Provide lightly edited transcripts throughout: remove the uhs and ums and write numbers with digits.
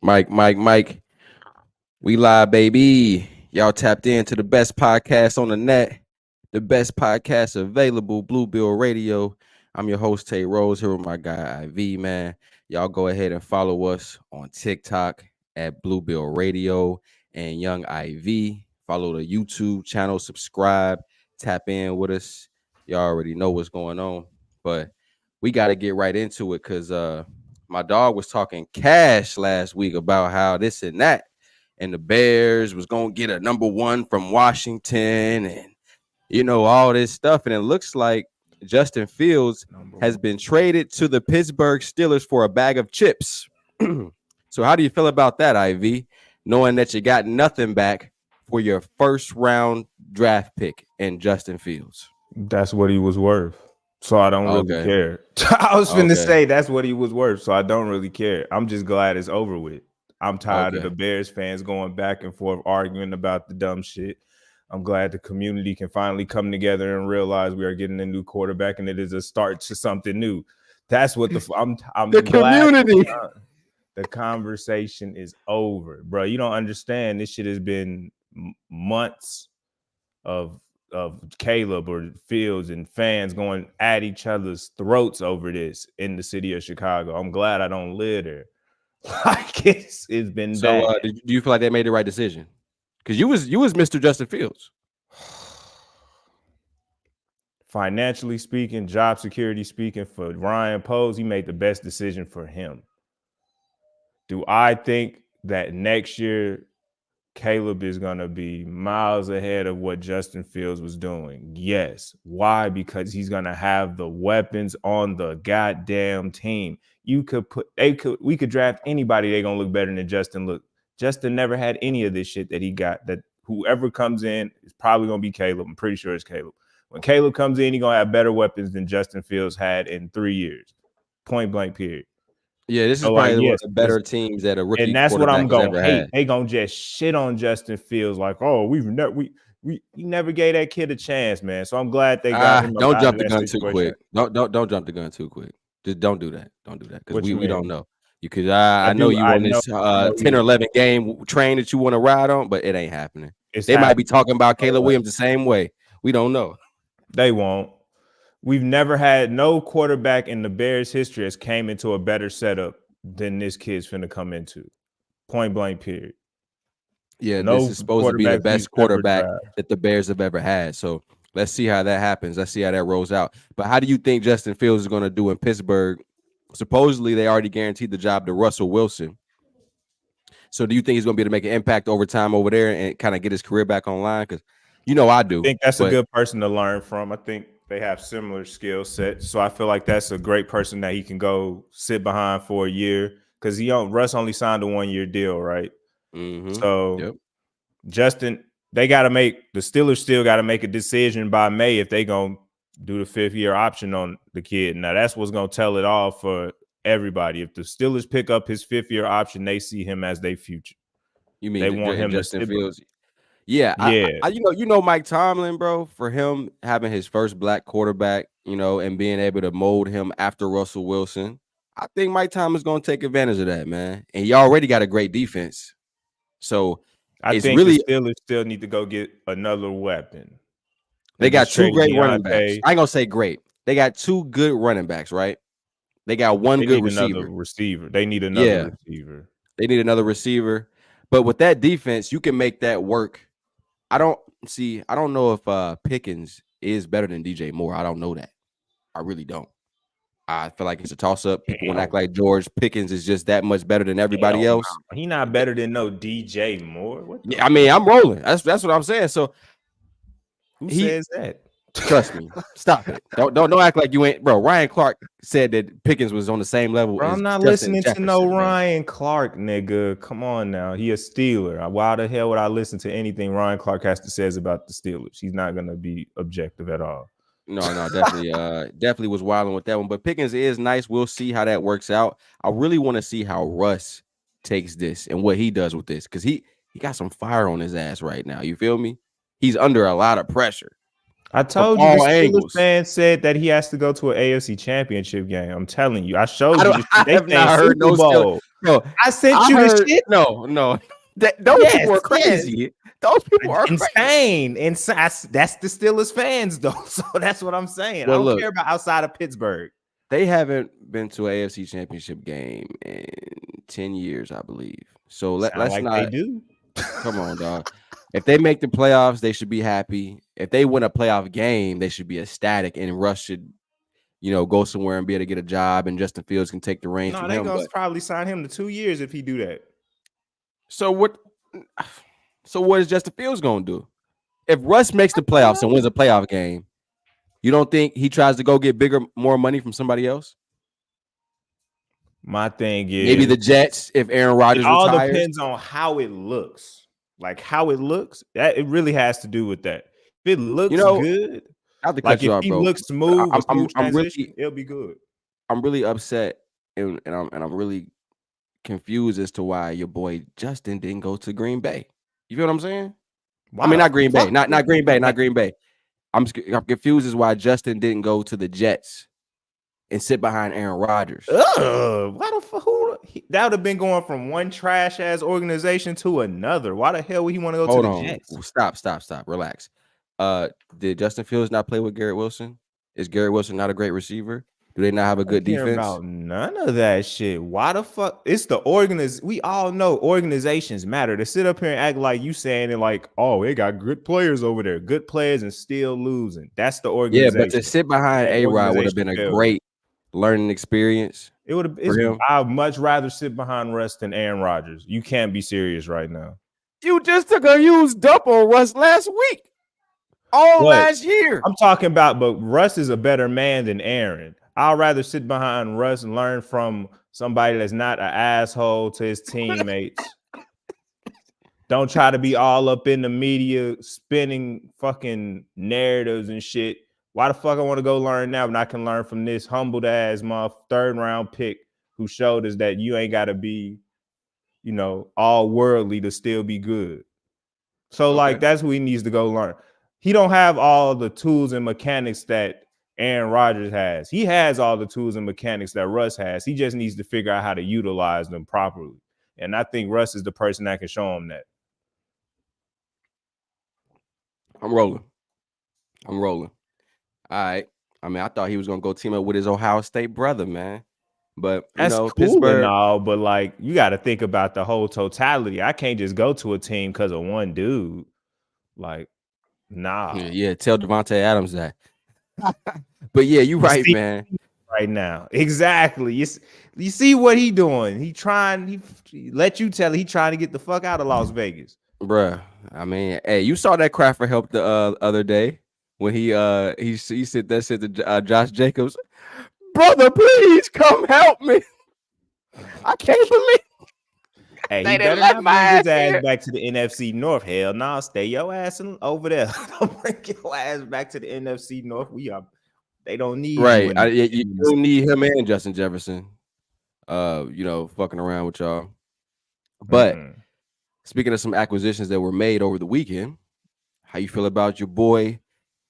Mike. We live, baby. Y'all tapped into the best podcast on the net, the best podcast available, Blue Bill Radio. I'm your host, Tay Rose, here with my guy, IV, man. Y'all go ahead and follow us on TikTok at Blue Bill Radio and Young IV. Follow the YouTube channel, subscribe, tap in with us. Y'all already know what's going on, but we got to get right into it because my dog was talking cash last week about how this and that, and the Bears was going to get a number one from Washington and, all this stuff. And it looks like Justin Fields has been traded to the Pittsburgh Steelers for a bag of chips. So how do you feel about that, IV, knowing that you got nothing back for your first round draft pick in Justin Fields? That's what he was worth. So I don't really care. I was finna say that's what he was worth. So I don't really care. I'm just glad it's over with. I'm tired of the Bears fans going back and forth arguing about the dumb shit. I'm glad the community can finally come together and realize we are getting a new quarterback and it is a start to something new. That's what I'm the community. The conversation is over, bro. You don't understand. This shit has been months of Caleb or Fields and fans going at each other's throats over this in the city of Chicago. I'm glad I don't live there. Like it's been so, bad. Do you feel like they made the right decision? Because you was Mr. Justin Fields. Financially speaking, job security speaking, for Ryan Poles, he made the best decision for him. Do I think that next year Caleb is going to be miles ahead of what Justin Fields was doing? Yes. Why? Because he's going to have the weapons on the goddamn team. We could draft anybody. They're going to look better than Justin. Look, Justin never had any of this shit that he got. That whoever comes in is probably going to be Caleb. I'm pretty sure it's Caleb. When Caleb comes in, he's going to have better weapons than Justin Fields had in 3 years. Point blank, period. Yeah, this is probably one of the better teams that a rookie and that's what I'm going to hate. They going to just shit on Justin Fields like, oh, we never gave that kid a chance, man. So I'm glad they got him. Don't jump the gun too quick. Don't jump the gun too quick. Just don't do that. Don't do that because we don't know. You could. I know you on this 10 or 11 game train that you want to ride on, but it ain't happening. They might be talking about Caleb Williams the same way. We don't know. They won't. We've never had no quarterback in the Bears history has came into a better setup than this kid's finna come into. Point blank, period. Yeah, this is supposed to be the best quarterback that the Bears have ever had. So let's see how that happens. Let's see how that rolls out. But how do you think Justin Fields is going to do in Pittsburgh? Supposedly, they already guaranteed the job to Russell Wilson. So do you think he's going to be able to make an impact over time over there and kind of get his career back online? Because I do. I think that's a good person to learn from. I think they have similar skill sets. So I feel like that's a great person that he can go sit behind for a year. Because Russ only signed a 1-year deal, right? Mm-hmm. So Justin, the Steelers still got to make a decision by May if they going to do the 5th-year option on the kid. Now, that's what's going to tell it all for everybody. If the Steelers pick up his 5th-year option, they see him as their future. You mean they want him Justin Fields? Yeah. Mike Tomlin, bro, for him having his first black quarterback, and being able to mold him after Russell Wilson, I think Mike Tomlin's going to take advantage of that, man. And you already got a great defense. So I think the Steelers still need to go get another weapon. They got 2 great running backs. I ain't going to say great. They got 2 good running backs, right? They got one good receiver. They need another receiver. They need another receiver. But with that defense, you can make that work. I don't know if Pickens is better than DJ Moore. I don't know that. I really don't. I feel like it's a toss-up. People want to act like George Pickens is just that much better than everybody else. He not better than no DJ Moore. I'm rolling. That's what I'm saying. So who says that? Trust me. Stop it. Don't act like you ain't, bro. Ryan Clark said that Pickens was on the same level. Bro, I'm not listening to no Ryan Clark, nigga. Come on now. He a Steeler. Why the hell would I listen to anything Ryan Clark has to say about the Steelers? He's not gonna be objective at all. No, definitely was wilding with that one. But Pickens is nice. We'll see how that works out. I really want to see how Russ takes this and what he does with this, because he got some fire on his ass right now. You feel me? He's under a lot of pressure. I from told you the all Steelers angles. fan said that he has to go to an AFC championship game. I'm telling you. I showed you the I shit. They have saying not heard Super no Steelers. Bowl. No, I sent I you the heard shit. no. Those Yes, people are yes. crazy. Those people are crazy. Insane. That's the Steelers fans, though. So that's what I'm saying. Well, I don't look, care about outside of Pittsburgh. they haven't been to an AFC championship game in 10 years, I believe. So Sound let's like not they do. come on, dog. If they make the playoffs, they should be happy. If they win a playoff game, they should be ecstatic, and Russ should, go somewhere and be able to get a job, and Justin Fields can take the reins No, from they him. gonna But probably sign him to 2 years if he do that. so what? So what is Justin Fields gonna do? If Russ makes the I don't playoffs and know. wins a playoff game, you don't think he tries to go get more money from somebody else? My thing Maybe is, the Jets if Aaron it Rodgers all retires. depends on how it looks. Like how it looks, that it really has to do with that. If it looks good, Not to cut like you if off, he bro. looks smooth, a smooth I'm transition, it'll be good. really upset and I'm really confused as to why your boy Justin didn't go to Green Bay. You feel what I'm saying? Why I mean, the not Green Bay, fuck not would Green he Bay, do not Green Bay. I'm confused as why Justin didn't go to the Jets and sit behind Aaron Rodgers. Ugh, why the fuck? That would have been going from one trash ass organization to another. Why the hell would he want to go Hold to the on, Jets? stop, relax. Did Justin Fields not play with Garrett Wilson? Is Garrett Wilson not a great receiver? Do they not have a I good don't care defense? about none of that shit. Why the fuck? It's the we all know organizations matter. To sit up here and act like you saying it like, oh, they got good players over there, good players and still losing. That's the Yeah, but to organization. sit behind That A-Rod would have organization been a failure. great learning experience. It would have. For him. I'd much rather sit behind Russ than Aaron Rodgers. You can't be serious right now. You just took a huge dump on Russ last week. Last year. I'm talking about, but Russ is a better man than Aaron. I'd rather sit behind Russ and learn from somebody that's not an asshole to his teammates. Don't try to be all up in the media spinning fucking narratives and shit. Why the fuck I want to go learn now when I can learn from this humbled ass third round pick who showed us that you ain't got to be, all worldly to still be good. So like that's who he needs to go learn. He don't have all the tools and mechanics that Aaron Rodgers has. He has all the tools and mechanics that Russ has. He just needs to figure out how to utilize them properly. And I think Russ is the person that can show him that. I'm rolling. All right. I mean, I thought he was gonna go team up with his Ohio State brother, man. But that's cool Pittsburgh and all, but like you got to think about the whole totality. I can't just go to a team because of one dude. Like, nah. Yeah, tell Devontae Adams that. But yeah, you're right, man. Right now, exactly. You see what he doing? He let you tell he trying to get the fuck out of Las Vegas, bruh. I mean, hey, you saw that cry for help the other day when he said to Josh Jacobs, brother, please come help me. I can't believe. Hey, he better not bring his ass back to the NFC North. Hell no, stay your ass over there. Don't bring your ass back to the NFC North. They don't need right. you. You don't need him and Justin Jefferson. Fucking around with y'all. But speaking of some acquisitions that were made over the weekend, how you feel about your boy,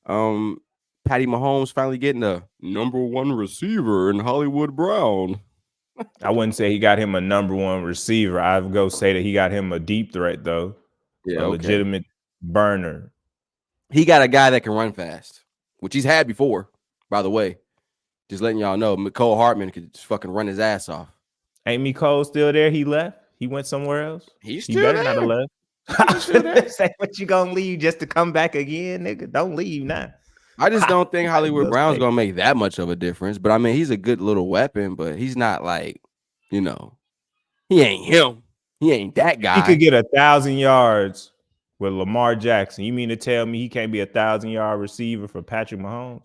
Patty Mahomes finally getting a number one receiver in Hollywood Brown? I wouldn't say he got him a number one receiver. I'd go say that he got him a deep threat, though. Yeah, legitimate burner. He got a guy that can run fast, which he's had before, by the way. Just letting y'all know, Mecole Hardman could just fucking run his ass off. Ain't Mecole still there? He left? He went somewhere else? He better not have left. Say what you gonna leave just to come back again, nigga? Don't leave now. I just don't think Hollywood Brown's gonna make that much of a difference. But I mean, he's a good little weapon, but he's not like, he ain't him. He ain't that guy. He could get 1,000 yards with Lamar Jackson. You mean to tell me he can't be 1,000-yard receiver for Patrick Mahomes?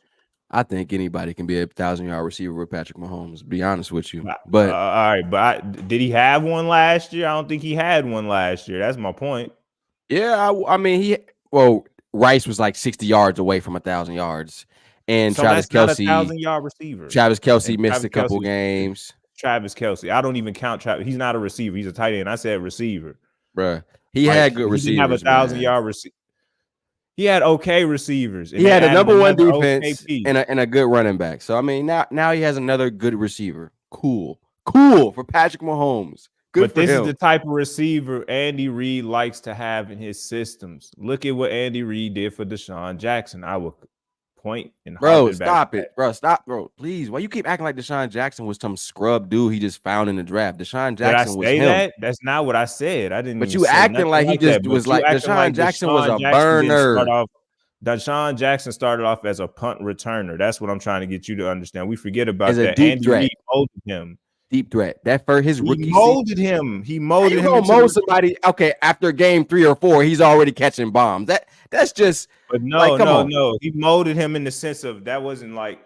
I think anybody can be a 1,000-yard receiver with Patrick Mahomes, to be honest with you. But all right, but did he have one last year? I don't think he had one last year. That's my point. Yeah, I mean, Rice was like 60 yards away from 1,000 yards. And so Travis that's Kelce, not a 1,000-yard receiver. Travis Kelce missed a couple games. Travis Kelce. I don't even count Travis. He's not a receiver. He's a tight end. I said receiver. Bruh. He had good receivers. He didn't have 1,000-yard receiver. He had okay receivers. And he had a number one another defense okay and a good running back. So I mean, now he has another good receiver. Cool for Patrick Mahomes. Good But for this him. is the type of receiver Andy Reid likes to have in his systems. Look at what Andy Reid did for Deshaun Jackson. I will point and Bro, stop it. Bro, stop, bro. Please. Why you keep acting like Deshaun Jackson was some scrub dude he just found in the draft? Deshaun Jackson was him. That? That's not what I said. I didn't But even you say acting like he just that. was like Deshaun Jackson was a burner. Deshaun Jackson started off as a punt returner. That's what I'm trying to get you to understand. We forget about as a that. deep Andy threat. Reid molded him. Deep threat. That for his rookie He molded him. He molded him. You mold somebody. Okay, after game 3 or 4, he's already catching bombs. That's just. But no. He molded him in the sense of that wasn't like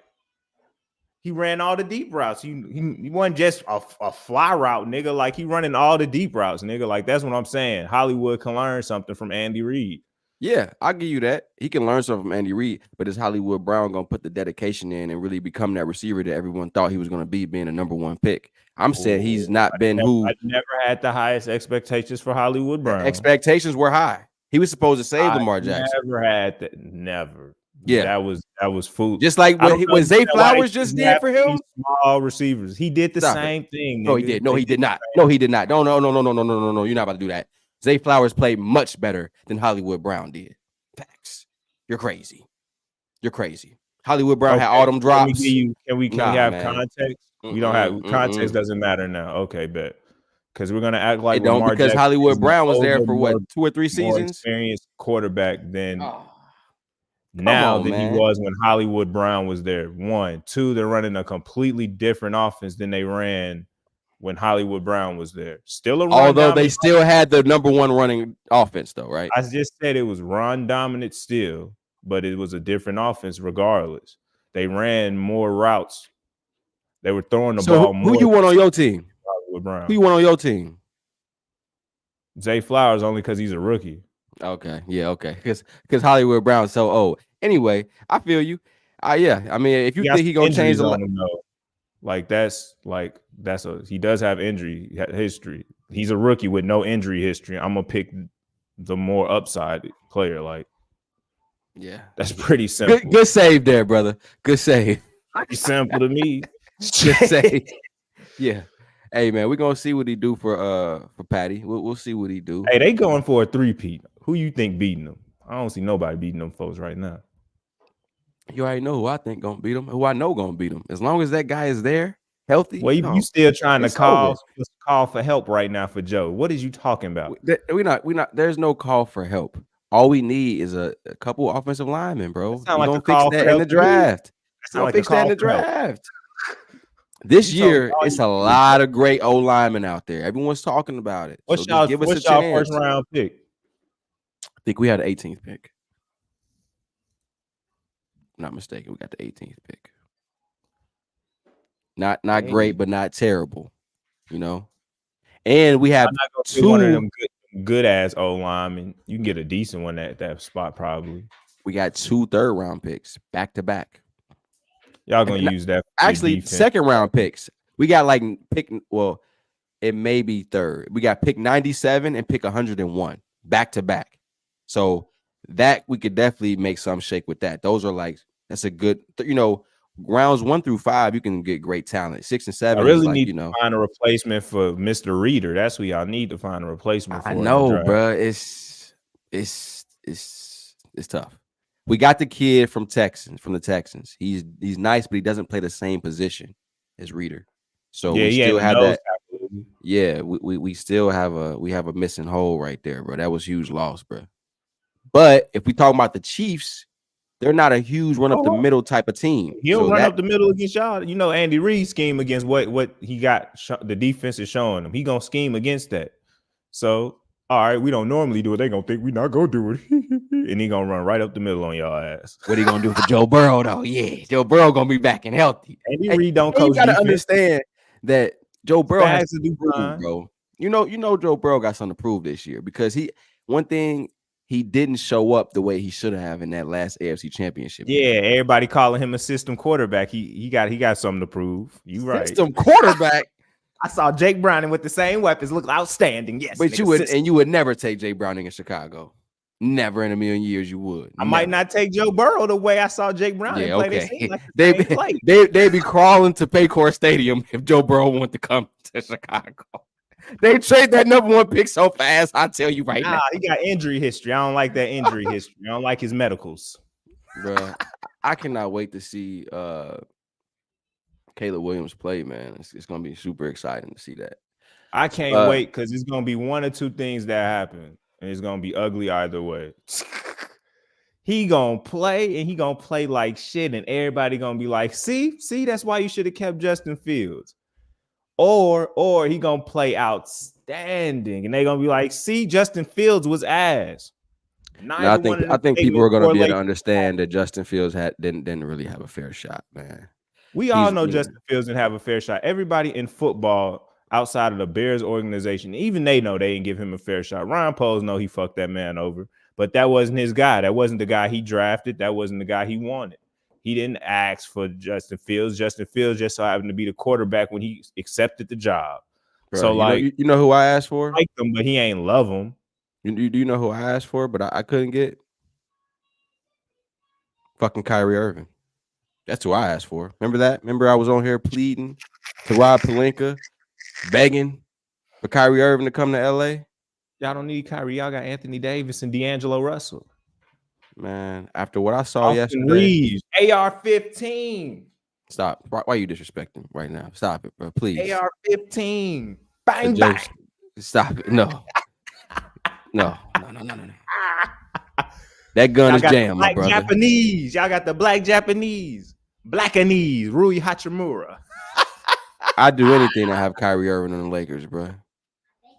he ran all the deep routes. He wasn't just a fly route, nigga. Like he running all the deep routes, nigga. Like that's what I'm saying. Hollywood can learn something from Andy Reid. Yeah, I'll give you that. He can learn something from Andy Reid, but is Hollywood Brown going to put the dedication in and really become that receiver that everyone thought he was going to be, being a number 1 pick? I'm saying he's not been who. I never had the highest expectations for Hollywood Brown. Expectations were high. He was supposed to save Lamar Jackson. Never had that. Never. Yeah, that was food. Just like what Zay Flowers just did for him. Small receivers. He did the same thing. No, he did. No, he did not. No, he did not. No. You're not about to do that. Zay Flowers played much better than Hollywood Brown did. Facts. You're crazy. Hollywood Brown had all them drops. Can we have context? We don't have context. Doesn't matter now. Okay, bet. Because we're gonna act like it don't because Hollywood Brown was there for what 2 or 3 seasons. Experienced quarterback than he was when Hollywood Brown was there. 1, 2, they're running a completely different offense than they ran when Hollywood Brown was there. Although they still had the number 1 running offense, though, right? I just said it was run dominant still, but it was a different offense regardless. They ran more routes. They were throwing the ball more. Who you want on your team? Hollywood Brown. Who you want on your team? Zay Flowers, only because he's a rookie. Okay, yeah, okay. Because Hollywood Brown's so old. Anyway, I feel you. Yeah, I mean, if you think he gonna change the he does have injury history. He's a rookie with no injury history. I'm gonna pick the more upside player. Like, yeah, that's pretty simple. Good save there, brother. Good save. Pretty simple to me. Good save. Yeah. Hey man, we're gonna see what he do for Patty. We'll see what he do. Hey, they going for a 3-peat. Who you think beating them? I don't see nobody beating them folks right now. You already know who I think gonna beat him. Who I know gonna beat him. As long as that guy is there, healthy. Well, you still trying to call for help right now for Joe. What is you talking about? We're not. There's no call for help. All we need is a couple offensive linemen, bro. You gonna fix that in the draft. Fix that in the draft. This year, it's a lot of great O linemen out there. Everyone's talking about it. What's y'all first round pick? I think we had an 18th pick. Not mistaken, we got the 18th pick. Not great, but not terrible. You know, and we have one of them good ass O linemen. You can get a decent one at that spot probably. We got 2 third-round picks back to back. Y'all gonna use that? Actually, second-round picks. We got it may be third. We got pick 97 and pick 101 back to back. So that we could definitely make some shake with that. Those are that's a good, rounds 1 through 5. You can get great talent. 6 and 7. I really need to find a replacement for Mr. Reader. That's who y'all need to find a replacement for. I know, bro. It's tough. We got the kid from the Texans. He's nice, but he doesn't play the same position as Reader. So we still have that. Yeah, we still have a missing hole right there, bro. That was huge loss, bro. But if we talk about the Chiefs, they're not a huge run up the middle type of team. He'll run up the middle against y'all. You know, Andy Reid scheme against what he got. The defense is showing him. He gonna scheme against that. So. All right, we don't normally do it. They gonna think we not gonna do it, and he gonna run right up the middle on y'all ass. What he gonna do for Joe Burrow though? Yeah, Joe Burrow gonna be back and healthy. Andy Reid don't coach. You gotta understand that Joe Burrow has to do prove, bro. You know Joe Burrow got something to prove this year because one thing he didn't show up the way he should have in that last AFC Championship. Yeah, everybody calling him a system quarterback. He got something to prove. You right? System quarterback. I saw Jake Browning with the same weapons look outstanding. Yes, but you would never take Jake Browning in Chicago. Never in a million years you would. I might not take Joe Burrow the way I saw Jake Browning play. They seem like the same play. They'd be crawling to Paycor Stadium if Joe Burrow wanted to come to Chicago. They trade that number 1 pick so fast. I tell you right now. He got injury history. I don't like that injury history. I don't like his medicals. Bro, I cannot wait to see Caleb Williams play, man. It's going to be super exciting to see that. I can't wait because it's going to be one or two things that happen, and it's going to be ugly either way. He going to play, and he going to play like shit, and everybody going to be like, see, that's why you should have kept Justin Fields. Or he going to play outstanding, and they going to be like, see, Justin Fields was ass. I think people are going to be able to understand that Justin Fields didn't really have a fair shot, man. We all know Justin Fields didn't have a fair shot. Everybody in football outside of the Bears organization, even they know they didn't give him a fair shot. Ryan Poles know he fucked that man over, but that wasn't his guy. That wasn't the guy he drafted. That wasn't the guy he wanted. He didn't ask for Justin Fields. Justin Fields just so happened to be the quarterback when he accepted the job. Bro, so you know who I asked for? I like him, but he ain't love him. Do you know who I asked for, but I couldn't get? Fucking Kyrie Irving. That's who I asked for. Remember that? Remember I was on here pleading to Rob Pelinka, begging for Kyrie Irving to come to LA? Y'all don't need Kyrie. Y'all got Anthony Davis and D'Angelo Russell. Man, after what I saw Austin yesterday. Reeves, AR-15. Stop. Why are you disrespecting right now? Stop it, bro. Please. AR-15. Bang, bang. Stop it. No. No. That gun is jammed, my brother. Japanese. Y'all got the black Japanese. Blackanese. Rui Hachimura. I'd do anything to have Kyrie Irving on the Lakers, bro.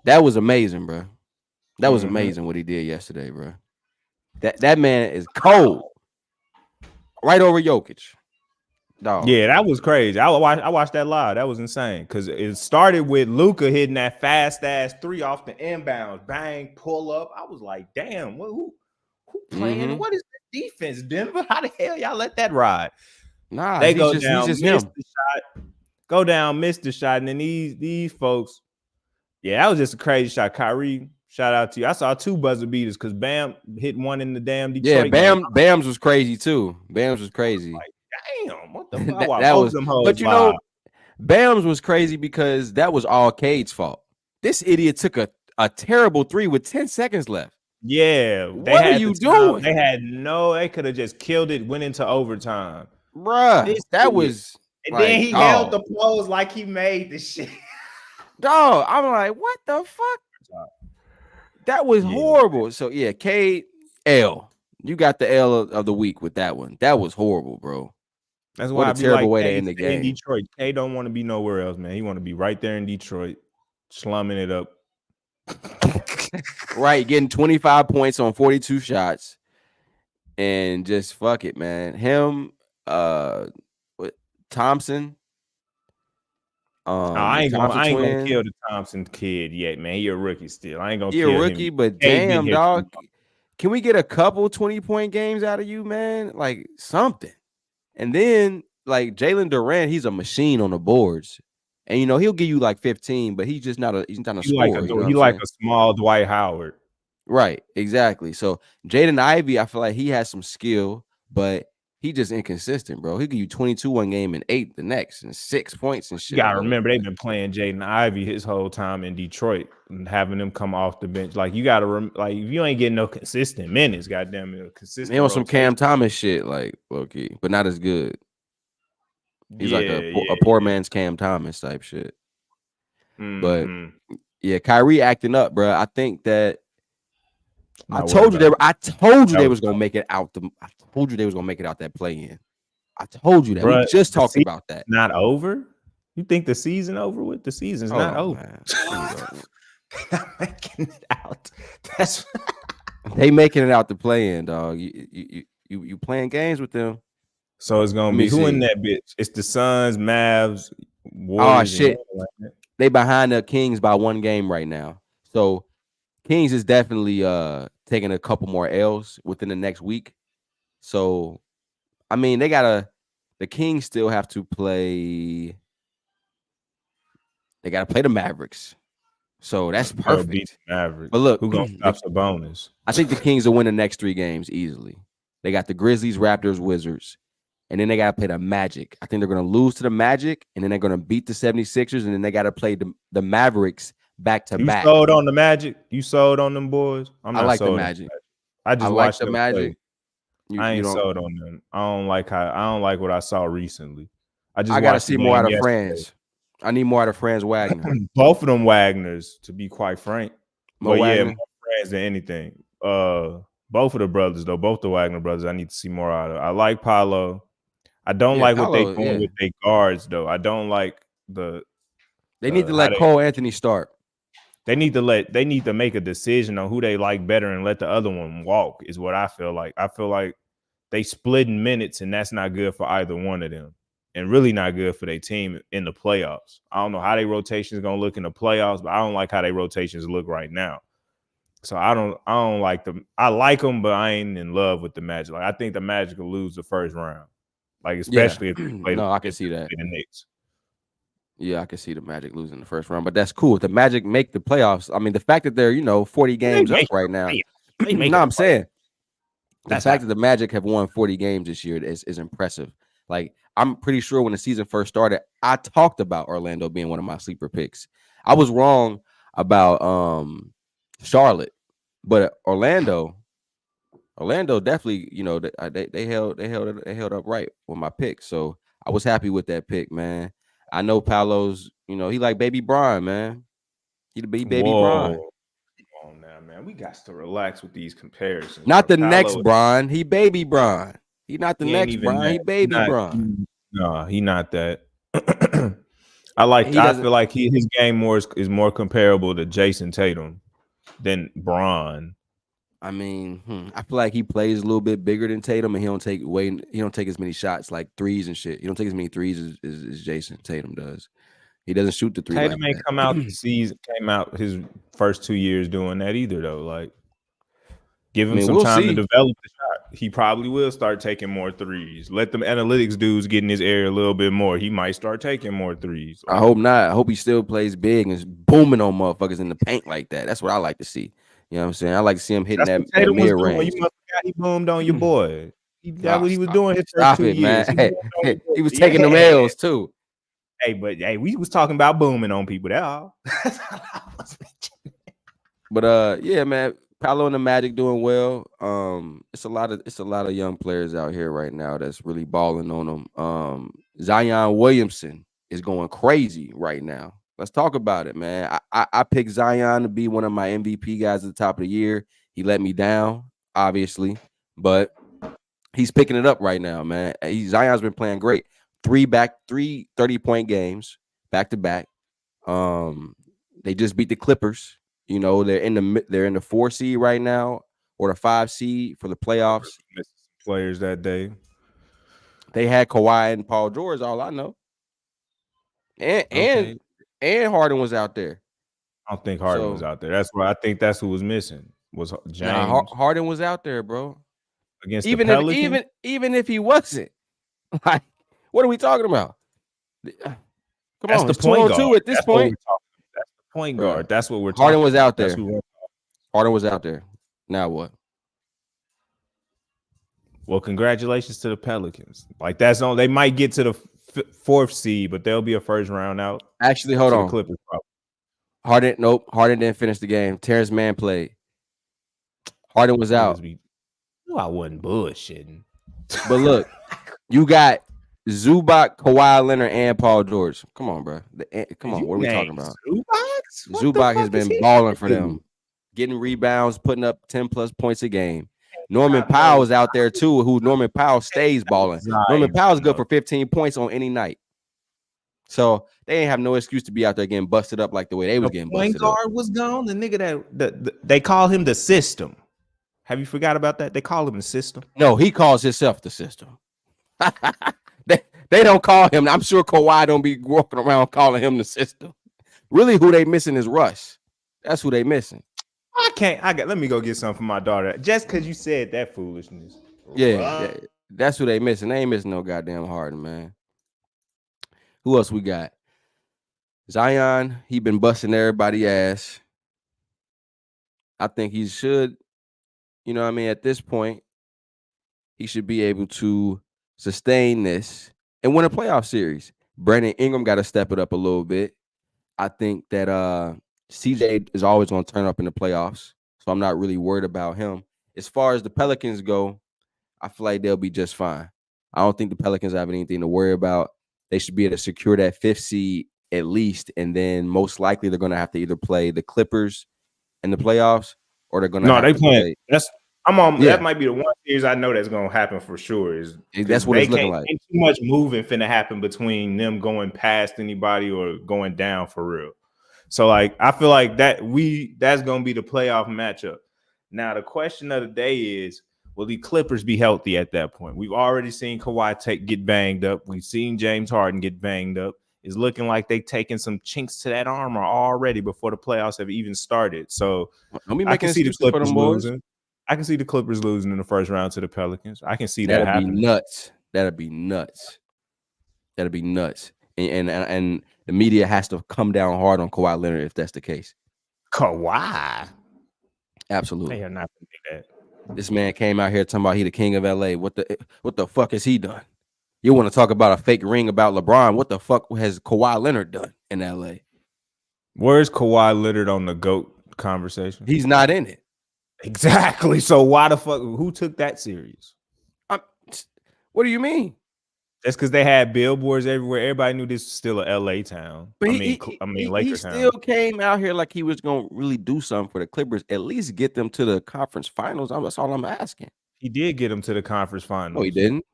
That was amazing, bro. That was amazing what he did yesterday, bro. That man is cold. Right over Jokic. Dog. Yeah, that was crazy. I watched that live. That was insane because it started with Luka hitting that fast ass 3 off the inbounds. Bang, pull up. I was like, damn, who playing? What is the defense, Denver? How the hell y'all let that ride? Nah, they go down, miss the shot, go down, miss the shot, and then these folks, yeah, that was just a crazy shot. Kyrie, shout out to you. I saw 2 buzzer beaters because Bam hit one in the damn Detroit. Yeah, Bam's was crazy too. Bam's was crazy. Like, damn, what the fuck? that was them hoes. But you know, Bam's was crazy because that was all Cade's fault. This idiot took a terrible 3 with 10 seconds left. Yeah, what are you doing? They could have just killed it, went into overtime. Bruh, that was. And then he held the pose like he made the shit. Dog, I'm like, what the fuck? That was horrible. So yeah, Cade L. You got the L of the week with that one. That was horrible, bro. That's why a terrible way to end the game. In Detroit, Cade don't want to be nowhere else, man. He want to be right there in Detroit, slumming it up. Right, getting 25 points on 42 shots, and just fuck it, man. Him, Thompson. I ain't gonna kill the Thompson kid yet, man. He a rookie still. I ain't gonna kill him. He a rookie, but damn, dog. Can we get a couple 20-point games out of you, man? Like something. And then like Jalen Durant, he's a machine on the boards. And you know, he'll give you like 15, but he's not a scorer. He like a small Dwight Howard. Right, exactly. So Jaden Ivey, I feel like he has some skill, but he just inconsistent, bro. He'll give you 22 one game and 8 the next, and 6 points and shit. You gotta remember they've been playing Jaden Ivey his whole time in Detroit and having him come off the bench. Like you gotta like if you ain't getting no consistent minutes, goddamn consistent. They on some Cam Thomas shit, like low-key, but not as good. He's like a poor man's Cam Thomas type shit. But yeah, Kyrie acting up, bro. I think that I told you they was gonna make it out. I told you they was gonna make it out that play in. I told you that. Bruh, we just talked about that. Not over? You think the season over with? The season's not over. Not making it out. That's they making it out the play in, dog. You playing games with them. So it's gonna be who in that bitch? It's the Suns, Mavs, Warriors. Oh shit! They behind the Kings by 1 game right now. So Kings is definitely taking a couple more L's within the next week. So I mean, the Kings still have to play. They gotta play the Mavericks. So that's They'll beat perfect. the Mavericks. But look, Who gonna stop Sabonis? I think the Kings will win the next 3 games easily. They got the Grizzlies, Raptors, Wizards, and then they got to play the Magic. I think they're going to lose to the Magic, and then they're going to beat the 76ers, and then they got to play the Mavericks back to You back. sold on the Magic? You sold on them boys? I'm I not like the sold Magic. I just I like watched the them Magic. play. I ain't sold on them. I don't like what I saw recently. I got to watched see more out of Franz. I need more out of Franz Wagner. Both of them Wagners, to be quite frank. More Wagner? more Franz than anything. Both of the brothers, though, both the Wagner brothers, I need to see more out of. I like Paolo. I don't like what they doing with their guards, though. I don't like They need to let Cole Anthony start. They need to make a decision on who they like better and let the other one walk, is what I feel like. I feel like they splitting minutes, and that's not good for either one of them, and really not good for their team in the playoffs. I don't know how their rotation is gonna look in the playoffs, but I don't like how their rotations look right now. So I don't like them. I like them, but I ain't in love with the Magic. Like, I think the Magic will lose the first round, like especially if they play I can see that. The Knicks. Yeah, I can see the Magic losing the first round, but that's cool. If the Magic make the playoffs, I mean, the fact that they're 40 games up right now. No, I'm saying the fact that the Magic have won 40 games this year is impressive. Like, I'm pretty sure when the season first started, I talked about Orlando being one of my sleeper picks. I was wrong about Charlotte, but Orlando definitely, they held up right with my pick. So I was happy with that pick, man. I know Paolo's, he like baby Bron, man. He baby Bron. Come on now, man. We got to relax with these comparisons. Not the next Bron. He baby Bron. He not the next Bron. He baby Bron. No, he not that. I feel like his game is more comparable to Jason Tatum than Bron. I mean, I feel like he plays a little bit bigger than Tatum, and he don't take as many shots, like threes and shit. He don't take as many threes as Jason Tatum does. He doesn't shoot the three. Tatum ain't come out came out his first 2 years doing that either, though. Like, give him some time to develop the shot. He probably will start taking more threes. Let them analytics dudes get in his area a little bit more. He might start taking more threes. I hope not. I hope he still plays big and is booming on motherfuckers in the paint like that. That's what I like to see. You know what I'm saying? I like to see him hitting that mid range. You must have got he boomed on your boy. That's what he was doing his first 2 years. Man. He was taking them L's too. Hey, we was talking about booming on people. That's all. But yeah, man, Paolo and the Magic doing well. It's a lot of young players out here right now that's really balling on them. Zion Williamson is going crazy right now. Let's talk about it, man. I picked Zion to be one of my MVP guys at the top of the year. He let me down, obviously, but he's picking it up right now, man. Zion's been playing great. 3 30-point games back to back. They just beat the Clippers. They're in the 4 seed right now, or the 5 seed for the playoffs. Players that day. They had Kawhi and Paul George, all I know. And Harden was out there. I don't think Harden was out there. That's why I think that's who was missing. Was James. Nah, Harden was out there, bro. Against even the Pelicans? even if he wasn't. Like, what are we talking about? Come on, the point guard at this point. That's the point guard. That's what we're talking about. Harden was out there. Harden was out there. Now what? Well, congratulations to the Pelicans. Like, they might get to the 4th seed, but they'll be a first round out. Actually, hold on. Clippers, Harden didn't finish the game. Terrence Mann played. Harden was out. I wasn't bullshitting. But look, you got Zubac, Kawhi Leonard, and Paul George. Come on, bro. Come on, what are we talking about? Zubac has been balling for them, getting rebounds, putting up 10+ points a game. Norman Powell is out there too, Norman Powell stays balling. Norman Powell's good for 15 points on any night. So they ain't have no excuse to be out there getting busted up like the way they was getting busted up. Point guard was gone. The nigga that they call him the system. Have you forgot about that? They call him the system. No, he calls himself the system. They don't call him. I'm sure Kawhi don't be walking around calling him the system. Really, who they missing is Russ. That's who they missing. Let me go get something for my daughter. Just because you said that foolishness. Yeah, that's who they missing. They ain't missing no goddamn Harden, man. Who else we got? Zion, he been busting everybody's ass. I think he should, you know what I mean, at this point, he should be able to sustain this and win a playoff series. Brandon Ingram got to step it up a little bit. I think that CJ is always going to turn up in the playoffs, so I'm not really worried about him. As far as the Pelicans go, I feel like they'll be just fine. I don't think the Pelicans have anything to worry about. They should be able to secure that 5th seed at least, and then most likely they're going to have to either play the Clippers in the playoffs or they're going to have to play. That might be the one series I know that's going to happen for sure. That's what it's looking like. Ain't too much moving finna happen between them going past anybody or going down for real. So like I feel like that's going to be the playoff matchup. Now the question of the day is, will the Clippers be healthy at that point? We've already seen Kawhi get banged up. We've seen James Harden get banged up. It's looking like they've taken some chinks to that armor already before the playoffs have even started. So I can see the Clippers losing. I can see the Clippers losing in the first round to the Pelicans. I can see that happening. That'd be nuts. And the media has to come down hard on Kawhi Leonard if that's the case. Kawhi? Absolutely. They are not going to do that. This man came out here talking about he the king of LA. What the fuck has he done? You want to talk about a fake ring about LeBron? What the fuck has Kawhi Leonard done in LA? Where's Kawhi Leonard on the GOAT conversation? He's not in it. Exactly. So why the fuck? Who took that serious? What do you mean? That's because they had billboards everywhere. Everybody knew this was still a LA town. But Laker town. He still came out here like he was gonna really do something for the Clippers. At least get them to the conference finals. That's all I'm asking. He did get them to the conference finals. No, he didn't.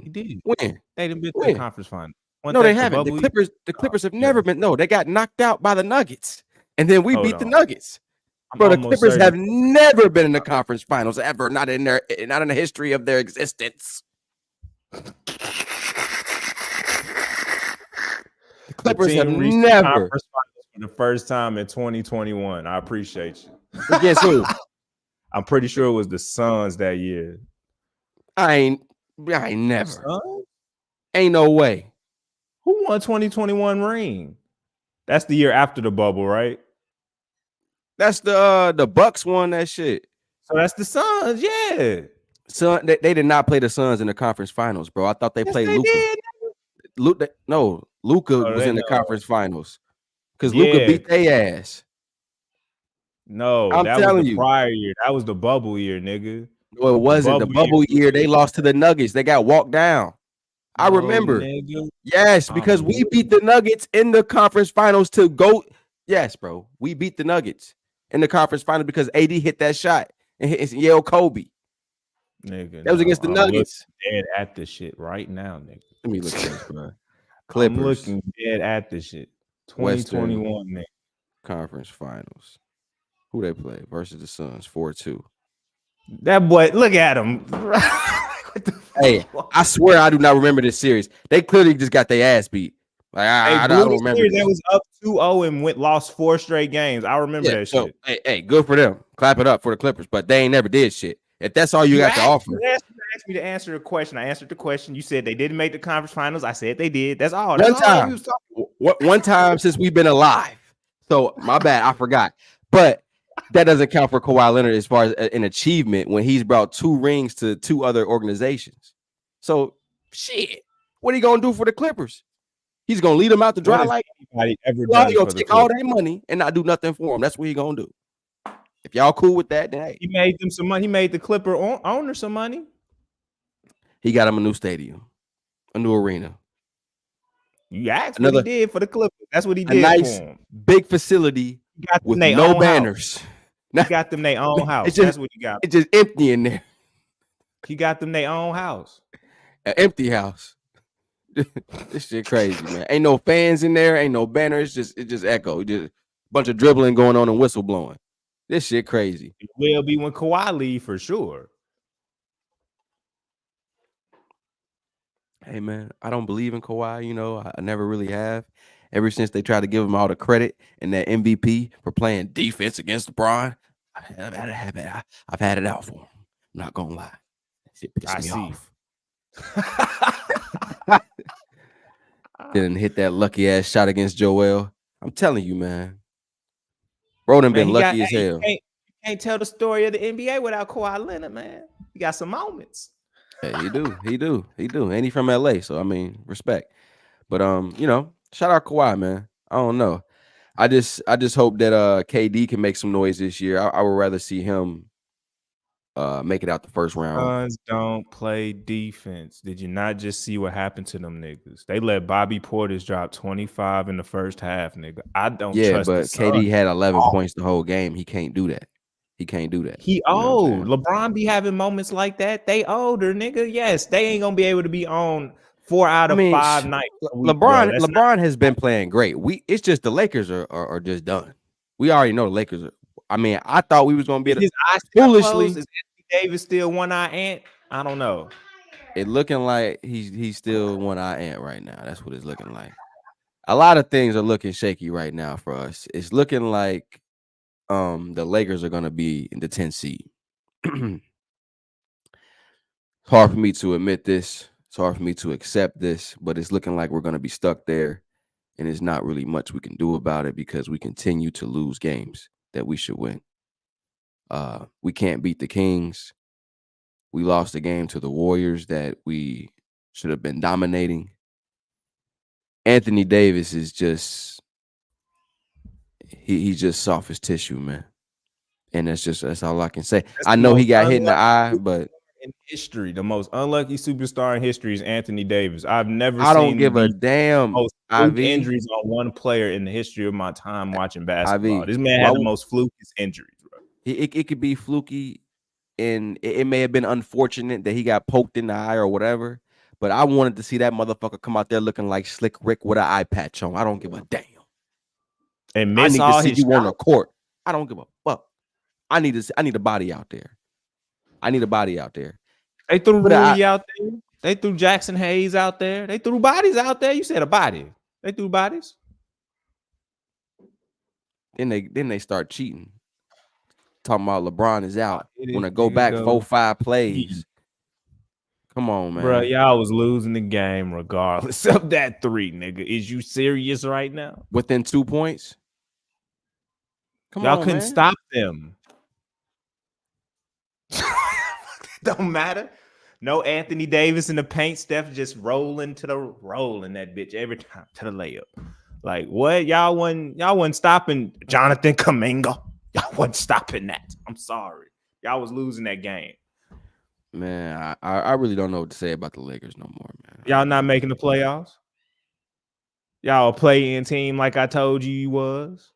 He did. When? They didn't get to the conference finals. No, they haven't. The Clippers have never been. No, they got knocked out by the Nuggets, and then we beat the Nuggets. Bro, the Clippers have never been in the conference finals ever. Not in the history of their existence. The Clippers have never. For the first time in 2021. I appreciate you. Guess who? I'm pretty sure it was the Suns that year. I ain't never. Suns? Ain't no way. Who won 2021 ring? That's the year after the bubble, right? That's the Bucks won that shit. So that's the Suns, yeah. They did not play the Suns in the conference finals, bro. I thought they played Luka. Luka was in the conference finals because Luka beat their ass. No, that was the prior year. That was the bubble year, nigga. No, it wasn't. The bubble year, they lost to the Nuggets. They got walked down. I remember. Nigga. Yes, because we beat the Nuggets in the conference finals to go. Yes, bro. We beat the Nuggets in the conference finals because AD hit that shot and hit Yale Kobe. Nigga, that was against the Nuggets. Dead at the shit right now, nigga. Let me look at this, bro. Clippers. I'm looking dead at the shit. 2021, nigga. Conference finals. Who they play versus the Suns? 4-2. That boy, look at him. Hey, I swear I do not remember this series. They clearly just got their ass beat. Like I don't remember. That was up 2-0 and lost 4 straight games. I remember that shit. Hey, good for them. Clap it up for the Clippers, but they ain't never did shit. If that's all you got to offer. You asked me to answer a question. I answered the question. You said they didn't make the conference finals. I said they did. That's all. One time since we've been alive. So my bad, I forgot. But that doesn't count for Kawhi Leonard as far as an achievement when he's brought 2 rings to 2 other organizations. So shit, what are you gonna do for the Clippers? He's gonna lead them out to dry like anybody ever done. He's gonna take all their money and not do nothing for them. That's what he's gonna do. If y'all cool with that, then hey. He made them some money. He made the Clipper owner some money. He got him a new stadium, a new arena. You asked what he did for the Clippers. That's what he did. A nice for him. Big facility with no banners. He got them their own house. That's what he got. It's just empty in there. He got them their own house. An empty house. This shit crazy, man. Ain't no fans in there. Ain't no banners. It's just echo. Just a bunch of dribbling going on and whistle blowing. This shit crazy. It will be when Kawhi leave for sure. Hey, man, I don't believe in Kawhi. You know, I never really have. Ever since they tried to give him all the credit and that MVP for playing defense against LeBron, I've had it out for him. I'm not gonna lie. That shit pissed me off. Didn't hit that lucky ass shot against Joel. I'm telling you, man. Bro done been lucky as hell. You can't tell the story of the NBA without Kawhi Leonard, man. He got some moments. Hey, he do. And he from LA, so I mean, respect. But shout out Kawhi, man. I don't know. I just hope that KD can make some noise this year. I would rather see him make it out the first round. Suns don't play defense. Did you not just see what happened to them niggas? They let Bobby Portis drop 25 in the first half, nigga. I don't trust but the Suns. KD had 11 points the whole game. He can't do that. He old. LeBron be having moments like that. They older, nigga. Yes, they ain't gonna be able to be on 4 out of 5 nights. LeBron has been playing great. It's just the Lakers are just done. We already know the Lakers are. I mean, I thought we was gonna be foolishly. Is Anthony Davis still one-eye ant? I don't know. It looking like he's still one-eye ant right now. That's what it's looking like. A lot of things are looking shaky right now for us. It's looking like the Lakers are gonna be in the 10th seed. It's hard for me to admit this. It's hard for me to accept this, but it's looking like we're gonna be stuck there, and there's not really much we can do about it because we continue to lose games that we should win. We can't beat the Kings. We lost a game to the Warriors that we should have been dominating. Anthony Davis is just he's just soft as tissue, man. And that's all I can say. I know he got hit in the eye, but in history, the most unlucky superstar in history is Anthony Davis. I don't give a damn. Most injuries on one player in the history of my time watching basketball. This man had the most flukiest injuries, bro. It could be fluky, and it may have been unfortunate that he got poked in the eye or whatever. But I wanted to see that motherfucker come out there looking like Slick Rick with an eye patch on. I don't give a damn. And miss all his you on the court. I don't give a fuck. I need a body out there. They threw Rudy out there. They threw Jackson Hayes out there. They threw bodies out there. You said a body. They threw bodies. Then they start cheating. Talking about LeBron is out. Want to go back 4-5 plays. Come on, man. Bro, y'all was losing the game regardless of that 3, nigga. Is you serious right now? Within 2 points? Y'all couldn't stop them. Don't matter. No Anthony Davis in the paint. Steph just rolling that bitch every time to the layup. Like what? Y'all wasn't stopping Jonathan Kuminga. Y'all wasn't stopping that. I'm sorry. Y'all was losing that game. Man, I really don't know what to say about the Lakers no more, man. Y'all not making the playoffs? Y'all a play-in team like I told you was?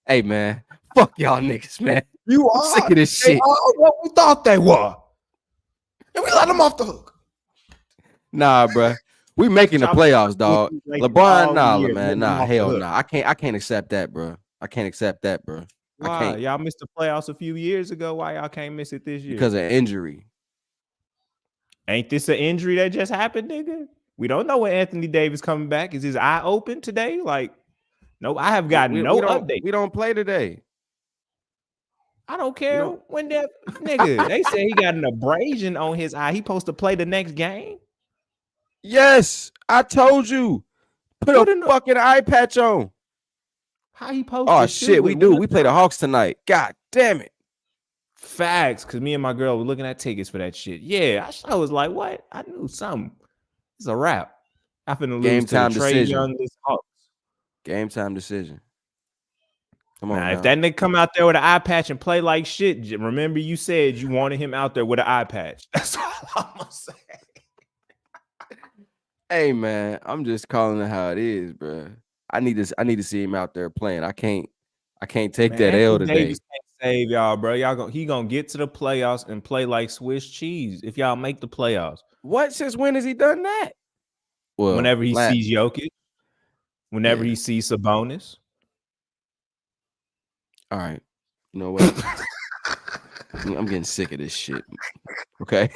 Hey, man. Fuck y'all niggas, man. I'm sick of this shit. What we thought they were. And we let them off the hook. Nah, bro. We making the playoffs, dog. LeBron, man. Nah, hell nah. I can't accept that, bro. I can't accept that, bro. Why? I can't. Y'all missed the playoffs a few years ago. Why y'all can't miss it this year? Because of injury. Ain't this an injury that just happened, nigga? We don't know when Anthony Davis coming back. Is his eye open today? Like, no, I have got no update. We don't play today. I don't care when that nigga. They say he got an abrasion on his eye. He supposed to play the next game. Yes, I told you. Put a fucking eye patch on. How he supposed? Oh shit, we do. We play the Hawks tonight. God damn it. Facts, because me and my girl were looking at tickets for that shit. Yeah, I was like, what? I knew something. It's a wrap. I finna lose to the Trae Youngest Hawks. Game time decision. Come on. Now, if that nigga come out there with an eye patch and play like shit, remember you said you wanted him out there with an eye patch. That's all I'm gonna say. Hey man, I'm just calling it how it is, bro. I need to see him out there playing. I can't take that L today. Davis can't save y'all, bro. He gonna get to the playoffs and play like Swiss cheese if y'all make the playoffs. What? Since when has he done that? Well, whenever he sees Jokic, whenever he sees Sabonis. All right. You know what? I'm getting sick of this shit. Okay.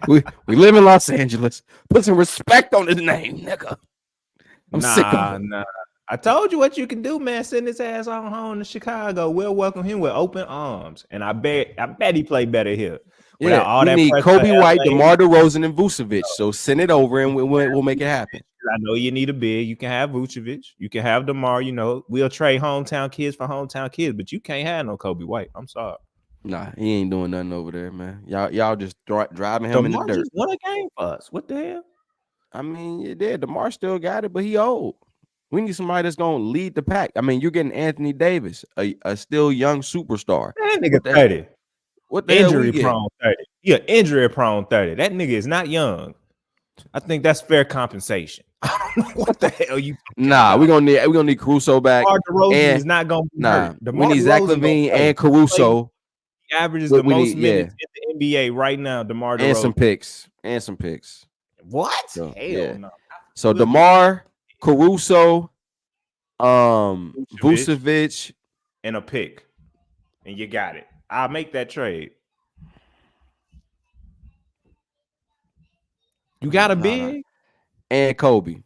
We live in Los Angeles. Put some respect on his name, nigga. I'm sick of it. Nah. I told you what you can do, man. Send his ass on home to Chicago. We'll welcome him with open arms. And I bet he play better here. without all we that need pressure. Kobe White, LA, DeMar DeRozan, and Vucevic. So send it over, and we'll make it happen. I know you need a big. You can have Vucevic. You can have DeMar. You know, we'll trade hometown kids for hometown kids, but you can't have no Kobe White. I'm sorry. Nah, he ain't doing nothing over there, man. Y'all just driving him in the DeMar dirt. just won a game for us. What the hell? I mean, you did. DeMar still got it, but he old. We need somebody that's gonna lead the pack. I mean, you're getting Anthony Davis, a still young superstar. That nigga 30. What the hell we Injury get? prone 30. Yeah, injury prone 30. That nigga is not young. I think that's fair compensation. What the hell you? Nah, we're gonna need Caruso back. DeMar DeRozan is not gonna be hurt. We need Zach LaVine and Caruso. He averages the most minutes in the NBA right now. DeMar DeRozan and some picks. What? So, hell no. So DeMar, Caruso, Vucevic, and a pick, and you got it. I'll make that trade. You got a big and Kobe.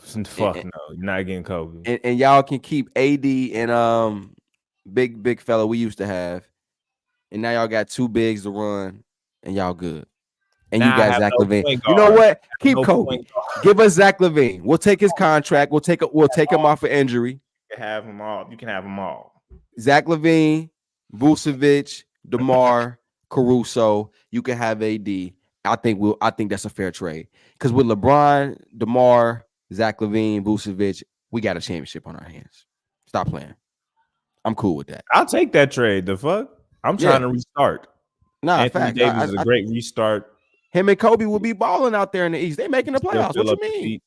Fuck no, you're not getting Kobe. And y'all can keep AD and big fella we used to have, and now y'all got two bigs to run, and y'all good. And now you got Zach LaVine. You know what? Keep Kobe. Give us Zach LaVine. We'll take his contract. We'll take him off for injury. You can have them all. You can have them all. Zach LaVine, Vucevic, DeMar, Caruso. You can have AD. I think that's a fair trade. Because with LeBron, DeMar, Zach LaVine, Vucevic, we got a championship on our hands. Stop playing. I'm cool with that. I'll take that trade. The fuck? I'm trying to restart. Nah, Anthony Davis is a great restart. Him and Kobe will be balling out there in the East. They making the playoffs. What you mean?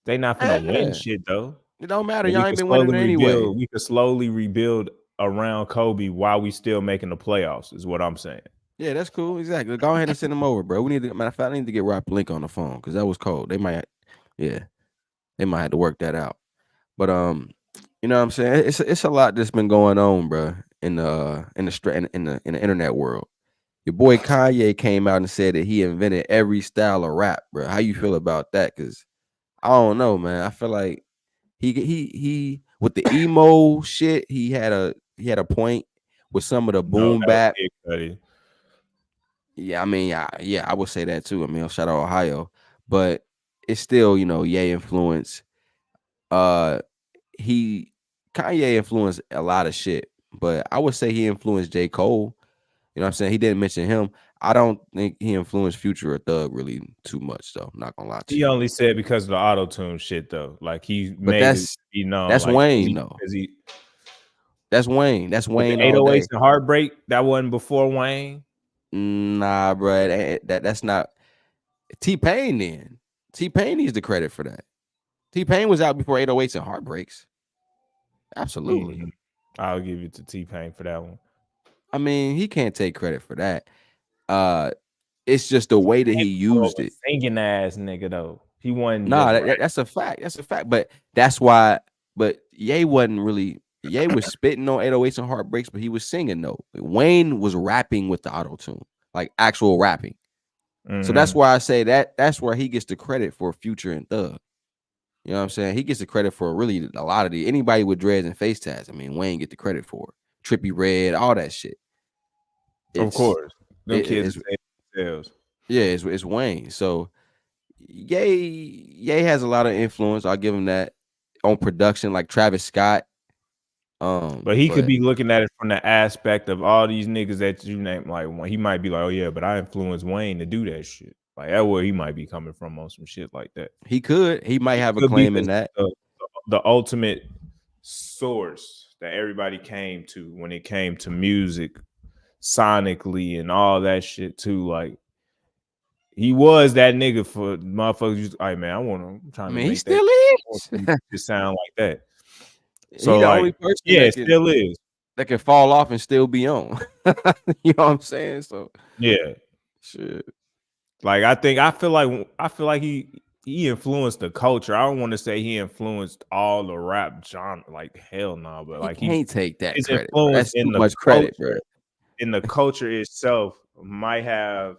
They not finna win shit though. It don't matter. Y'all ain't been winning anyway. We could slowly rebuild around Kobe while we still making the playoffs. Is what I'm saying. Yeah, that's cool. Exactly. Go ahead and send them over, bro. We need to. Matter of fact, I need to get Rob Blink on the phone because that was cold. They might have to work that out. But you know what I'm saying? It's a lot that's been going on, bro, in the internet world. Your boy Kanye came out and said that he invented every style of rap, bro. How you feel about that? Because I don't know, man. I feel like he with the emo shit, he had a point with some of the boom bap. Yeah, I mean, I would say that too. I mean, shout out Ohio, but it's still, Ye influence. Kanye influenced a lot of shit, but I would say he influenced J. Cole. You know what I'm saying? He didn't mention him. I don't think he influenced Future or Thug really too much, though. I'm not gonna lie to you. He only said because of the auto-tune shit, though. Like he made it be known. That's like, Wayne, though. That's Wayne. That's Wayne. 808s and Heartbreak. That wasn't before Wayne. Nah, bro. That's not T-Pain. Then T-Pain needs the credit for that. T-Pain was out before 808s and Heartbreaks. Absolutely. Mm-hmm. I'll give it to T-Pain for that one. I mean, he can't take credit for that. It's just the way that he used it. Singing ass nigga though. He wasn't. Nah, that's a fact. That's a fact. But that's why. But Ye wasn't really. Ye was spitting on 808s and Heartbreaks, but he was singing though. Wayne was rapping with the auto tune, like actual rapping. Mm-hmm. So that's why I say that's where he gets the credit for Future and Thug. You know what I'm saying? He gets the credit for really a lot of anybody with dreads and face tats. I mean, Wayne get the credit for it. Trippy Red, all that shit. Of course, them kids themselves. Yeah, it's Wayne. So Ye has a lot of influence. I'll give him that on production, like Travis Scott. But he could be looking at it from the aspect of all these niggas that you name. Like he might be like, oh yeah, but I influenced Wayne to do that shit. Like that's where he might be coming from on some shit like that. He could. He might have a claim in that. The ultimate source that everybody came to when it came to music, sonically and all that shit too. Like he was that nigga for motherfuckers. All right, man, I'm trying to make he still is. To sound like that. So he the only person still is that can fall off and still be on. You know what I'm saying? So yeah, shit. Like I feel like he influenced the culture. I don't want to say he influenced all the rap genre. Like hell no, but like he can't take that credit. That's too much credit, bro. In the culture itself might have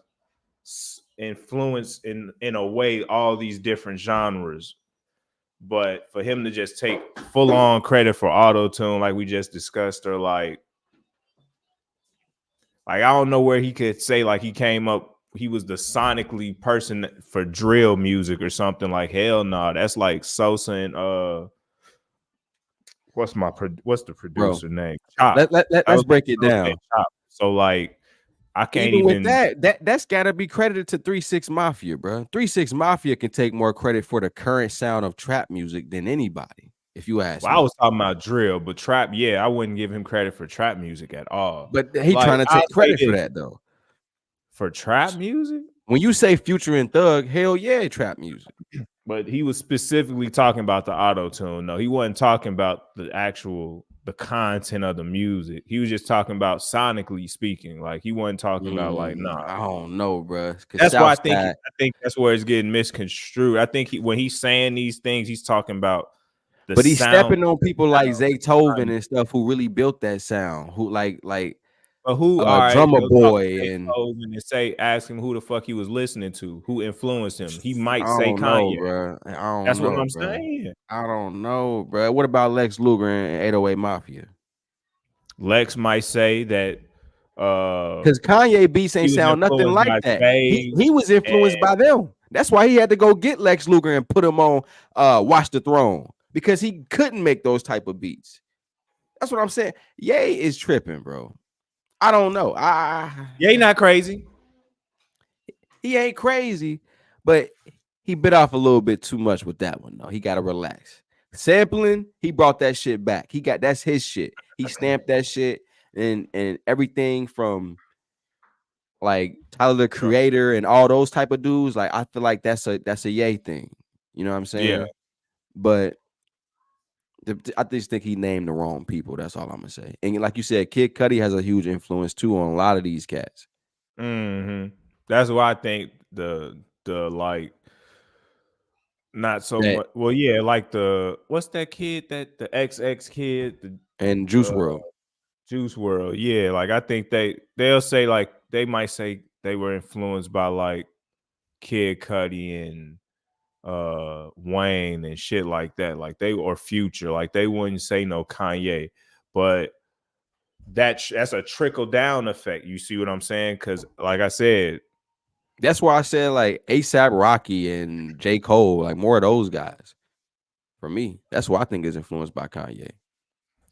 influence in a way all these different genres, but for him to just take full on credit for auto tune like we just discussed, or like Like, I don't know where he could say like he came up. He was the sonically person for drill music or something. Like, hell no, that's like Sosa and what's the bro. producer name? Chop. That Let's was like break it Sosa and down. Chop. So like, I can't Even with even. that's got to be credited to 3-6 Mafia, bro. 3-6 Mafia can take more credit for the current sound of trap music than anybody, if you ask Well, I me. was talking about drill, but trap, yeah, I wouldn't give him credit for trap music at all. But he Like, trying to I'll take say credit for this that though. for trap music, When you say Future and Thug, hell yeah, trap music. but he was specifically talking about the auto tune. No, he wasn't talking about the content of the music. He was just talking about sonically speaking. Like, he wasn't talking about like, nah. I don't know, bro. Because That's why Southside, I think that's where it's getting misconstrued. I think when he's saying these things, he's talking about the but he's sound. stepping on people like Zaytoven and stuff who really built that sound. Who like But who? All right, Drummer go talk Boy to and Beethoven and ask him who the fuck he was listening to, who influenced him. He I might say don't know, Kanye. bro. I That's don't what know, I'm bro. saying. I don't know, bro. What about Lex Luger and 808 Mafia? Lex might say that Because Kanye beats he ain't was sound nothing influenced like by that. Faye. He was influenced And by them. That's why he had to go get Lex Luger and put him on Watch the Throne, because he couldn't make those type of beats. That's what I'm saying. Ye is tripping, bro. I don't know. yeah, he not crazy. He ain't crazy, but he bit off a little bit too much with that one, though. He got to relax. Sampling, he brought that shit back. That's his shit. He stamped that shit and everything from like Tyler the Creator and all those type of dudes. Like, I feel like that's a Ye thing. You know what I'm saying? Yeah. But I just think he named the wrong people. That's all I'm gonna say. And like you said, Kid Cudi has a huge influence too on a lot of these cats. Mm-hmm. That's why I think the like not so That much. Well, yeah, like what's that kid that the XX kid, and Juice the World. Juice World. Yeah, like I think they'll say like they might say they were influenced by like Kid Cudi and Wayne and shit like that. Like they or Future. Like they wouldn't say no Kanye, but that's a trickle down effect. You see what I'm saying? Because like I said, That's why I said like ASAP Rocky and J. Cole, like more of those guys. For me, that's what I think is influenced by Kanye.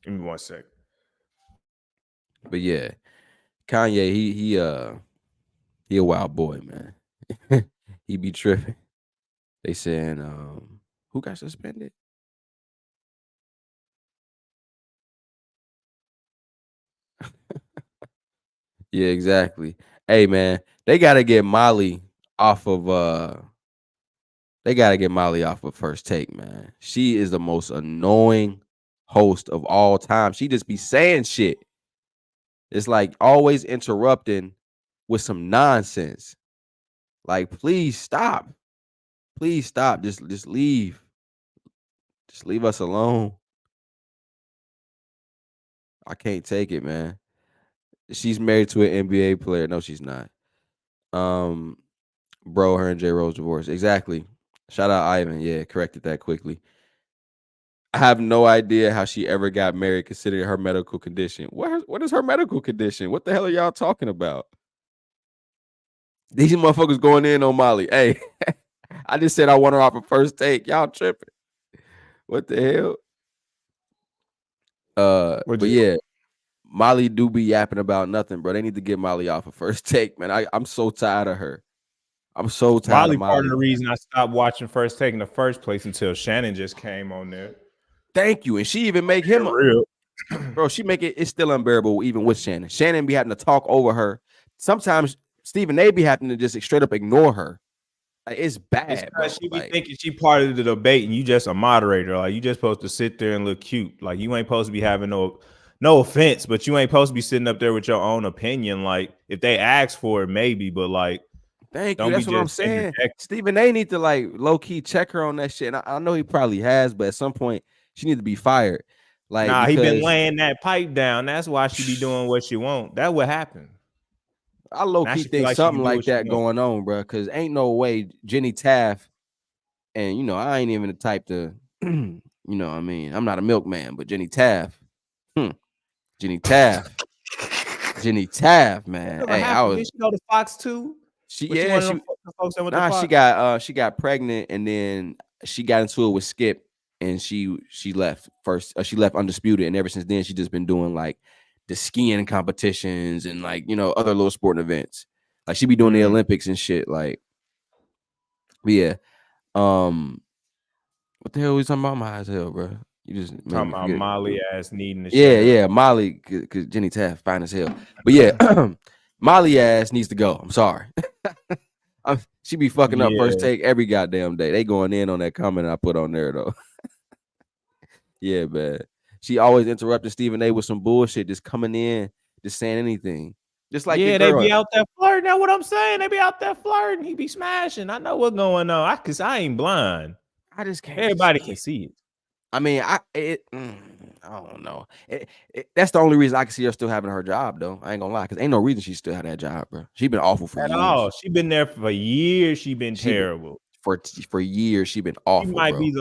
give me 1 sec. But yeah, Kanye, he a wild boy, man. He be tripping. They saying who got suspended? Yeah, exactly. Hey man, they gotta get Molly off of First Take, man. She is the most annoying host of all time. She just be saying shit. It's like always interrupting with some nonsense. Like, please stop. Please stop. Just leave. Just leave us alone. I can't take it, man. She's married to an NBA player. No, she's not. Um, bro, her and J Rose divorced. Exactly. Shout out Ivan. Yeah, corrected that quickly. I have no idea how she ever got married considering her medical condition. What is her medical condition? What the hell are y'all talking about? These motherfuckers going in on Molly. Hey, I just said I want her off a First Take. Y'all tripping. What the hell? But yeah, Molly do be yapping about nothing, bro. They need to get Molly off a First Take, man. I'm so tired of her. I'm so tired of Molly part of Molly. the reason I stopped watching First Take in the first place until Shannon just came on there. Thank you. And she even make him real. Bro, she make it's still unbearable even with Shannon. Shannon be having to talk over her. Sometimes Stephen A be having to just straight up ignore her. Like, it's It's bad, bro. because she be Like, thinking she part of the debate and you just a moderator. Like you just supposed to sit there and look cute. Like you ain't supposed to be having no offense, but you ain't supposed to be sitting up there with your own opinion. Like if they ask for it, maybe, but like thank you. don't be That's what I'm just saying. interjecting. Stephen A need to like low key check her on that shit. And I know he probably has, but at some point she need to be fired. Like, Nah, he been because laying that pipe down. That's why she be doing what she want. That what happened. I low Now key she feel think like she something can do like what she that want. going on, bro. Because ain't no way Jenny Taft, and I ain't even the type to, what I mean, I'm not a milkman, but Jenny Taft, Jenny Taft, Jenny Taft, man. Whatever Hey, I happened? was Did she go to Fox 2? she Was she yeah, one of she them folks that went to nah, Fox? she got pregnant and then she got into it with Skip and she left first. She left Undisputed, and ever since then she just been doing like the skiing competitions and like other little sporting events. Like she be doing the Olympics and shit. Like, yeah. What the hell we talking about? I'm high as hell, bro. You just made Talking me about forget. Molly ass needing to Yeah, shave. yeah, Molly, cause Jenny Taft fine as hell. But yeah, Molly ass needs to go. I'm sorry. She be fucking up first Yeah. take every goddamn day. They going in on that comment I put on there though. Yeah, man. She always interrupting Stephen A with some bullshit, just coming in, just saying anything. Just like your Yeah, they girl. be out there flirting. That's what I'm saying. They be out there flirting. He be smashing. I know what's going on. Cause I ain't blind. I just can't. Everybody can see it. I mean, I don't know. That's the only reason I can see her still having her job, though. I ain't gonna lie, because ain't no reason she still had that job, bro. She been awful for At years. all. She been there for years. She been terrible. For years, she been awful. She might bro. be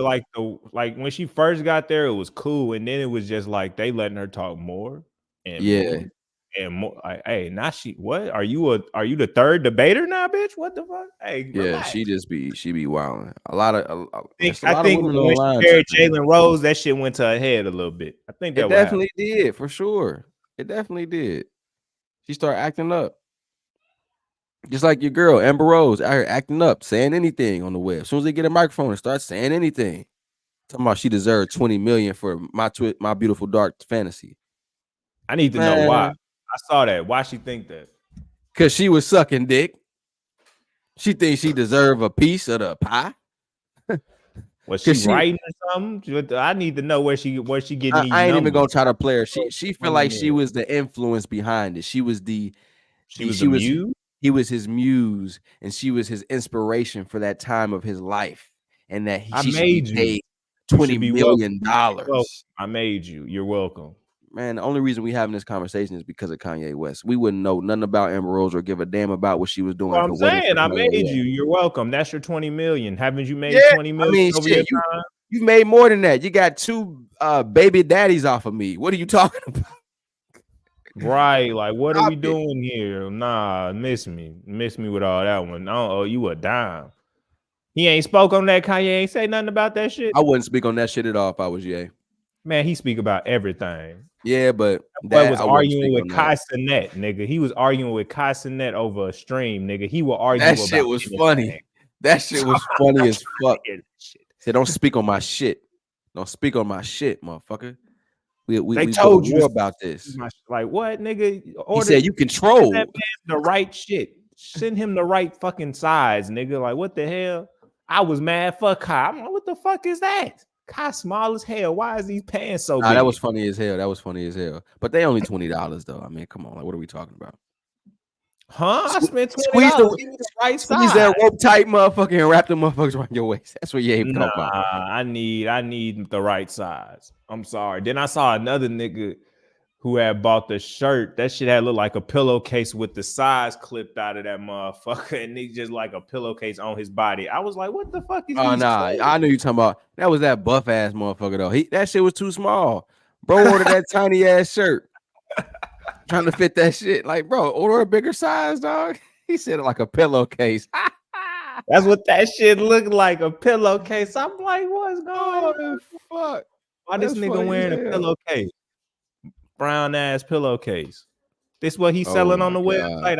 like when she first got there, it was cool, and then it was just like they letting her talk more and more and more. Like, hey, now what? Are you the third debater now, bitch? What the fuck? Hey, yeah, relax. she be wilding. A lot of I think women when online. she married Jalen Rose, that shit went to her head a little bit. I think that it definitely did for sure. It definitely did. She started acting up. Just like your girl, Amber Rose, out here acting up, saying anything on the web. As soon as they get a microphone and start saying anything. Talking about she deserved $20 million for my beautiful dark fantasy. I need to know why. I saw that. Why she think that? Because she was sucking dick. She thinks she deserve a piece of the pie. Was she writing or something? I need to know where she getting these. I ain't numbers. even gonna try to play her. She feel like she was the influence behind it. She was the muse. He was his muse, and she was his inspiration for that time of his life, and that she should be paid $20 million. I made you. You're welcome. Man, the only reason we having this conversation is because of Kanye West. We wouldn't know nothing about Amber Rose or give a damn about what she was doing. Well, I'm saying I made you. You're welcome. That's your $20 million. Haven't you made $20 million? I mean, shit, you made more than that. You got 2 baby daddies off of me. What are you talking about? Right, like what are we doing here? Nah, miss me with all that one. I don't owe you a dime. He ain't spoke on that. Kanye ain't say nothing about that shit. I wouldn't speak on that shit at all if I was Ye. Man, he speak about everything. Yeah, but that was arguing with Kai Cenat, nigga. He was arguing with Kai Cenat over a stream, nigga. He will argue. That shit was funny. That shit was funny as fuck. Said, don't speak on my shit. Don't speak on my shit, motherfucker. We told you about this. Like what, nigga? He said you control that man the right shit. Send him the right fucking size, nigga. Like what the hell? I was mad for Kai. I'm like, what the fuck is that? Kai small as hell. Why is these pants so big? That was funny as hell. But they only $20 though. I mean, come on, like what are we talking about? Huh? I spent $20. Squeeze that rope tight, motherfucker, and wrap the motherfuckers around your waist. That's what you ain't talking about. I need the right size. I'm sorry. Then I saw another nigga who had bought the shirt. That shit had looked like a pillowcase with the size clipped out of that motherfucker, and he just like a pillowcase on his body. I was like, what the fuck is? Oh nah, I knew you talking about. That was that buff ass motherfucker though. That shit was too small. Bro ordered that tiny ass shirt. Trying to fit that shit. Like, bro, order a bigger size, dog. He said it like a pillowcase. That's what that shit looked like, a pillowcase. I'm like, what's going on? Fuck. Why this nigga wearing a pillowcase? Brown ass pillowcase. This what he's selling on the website.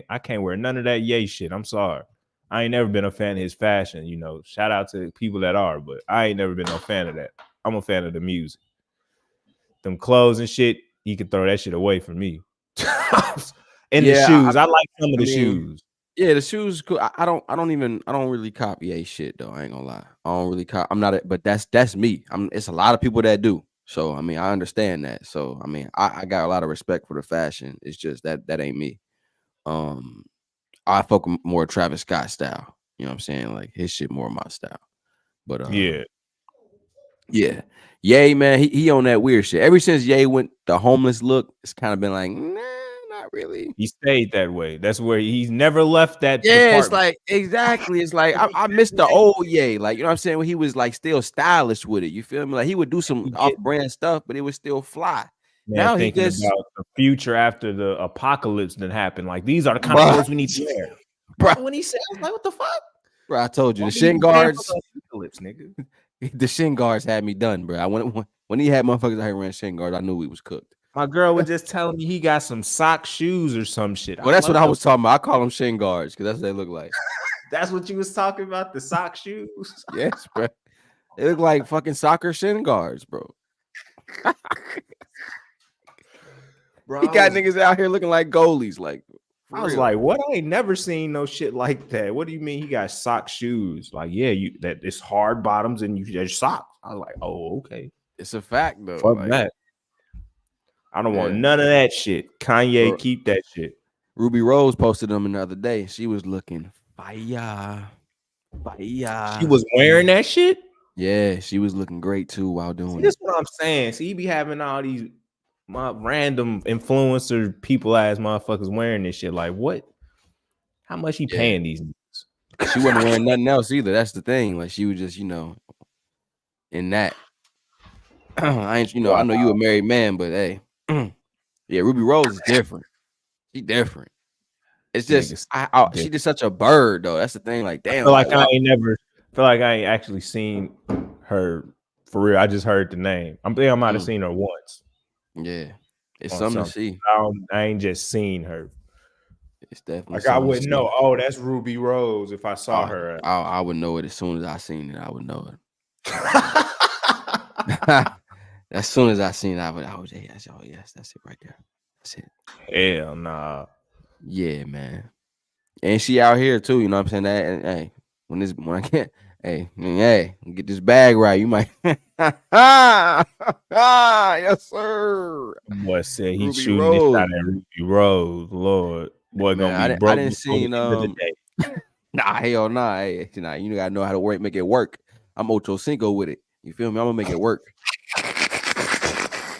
I can't wear none of that Ye shit. I'm sorry. I ain't never been a fan of his fashion. You know, shout out to people that are, but I ain't never been no fan of that. I'm a fan of the music. Them clothes and shit, he could throw that shit away from me. And the shoes. I like some of the shoes. Yeah, the shoes cool. I don't really copy shit though. I ain't gonna lie. I don't really copy. I'm not but that's me. It's a lot of people that do. So I mean, I understand that. So I mean, I got a lot of respect for the fashion. It's just that ain't me. I fuck more Travis Scott style. You know what I'm saying? Like his shit more my style. But yeah. Ye, man, he on that weird shit. Ever since Ye went the homeless look, it's kind of been like, nah, not really. He stayed that way. That's where he's never left that. Yeah, department. It's like exactly. It's like I missed the old Ye. Like, you know what I'm saying? When he was like still stylish with it. You feel me? Like he would do some off-brand stuff, but it was still fly. Man, Now he thinking just, about the future after the apocalypse that happened. Like, these are the kind of bruh, clothes we need to wear. bruh, When he said, I was like, what the fuck? bro, I told you Why the are you shin preparing for guards, the apocalypse, nigga? the shin guards had me done, bro. I when he had motherfuckers out here wearing shin guards, I knew we was cooked. My girl was just telling me he got some sock shoes or some shit. Well, that's what I was talking about. I call them shin guards because that's what they look like. That's what you was talking about, the sock shoes? Yes, bro. They look like fucking soccer shin guards, bro. Bro, He got niggas out here looking like goalies, like. I was like, what? I ain't never seen no shit like that. What do you mean he got sock shoes? Like, yeah, that it's hard bottoms and there's socks. I was like, oh, okay. It's a fact though. Fuck Like, that. I don't want none of that shit. Kanye, bro, keep that shit. Ruby Rose posted them the other day. She was looking fire. She was wearing that shit? Yeah, she was looking great too while doing That's what I'm saying. See, he be having all these random influencer people ass motherfuckers wearing this shit. Like, what? How much he paying these niggas? She wasn't wearing nothing else either. That's the thing. Like, she was just, in that. I ain't, Wow. I know you a married man, but hey, yeah, Ruby Rose is different. She different. It's just she just such a bird though. That's the thing. Like, damn. I feel like I ain't actually seen her for real. I just heard the name. I might have seen her once. Yeah, it's something to see. I ain't just seen her. It's definitely like I wouldn't know. Oh, that's Ruby Rose. If I saw her, I would know it as soon as I seen it. I would know it. As soon as I seen it, I would. Oh yes, that's it right there. That's it. Hell nah. Yeah, man. And she out here too. You know what I'm saying? That, and, hey, when I get, hey, get this bag right, you might. Yes, sir. Boy said he's shooting this shot at Ruby Rose. Lord, boy, man, gonna be broke. I didn't see Nah, hell nah. Hey, you gotta know how to make it work. I'm Ocho Cinco with it. You feel me? I'm gonna make it work.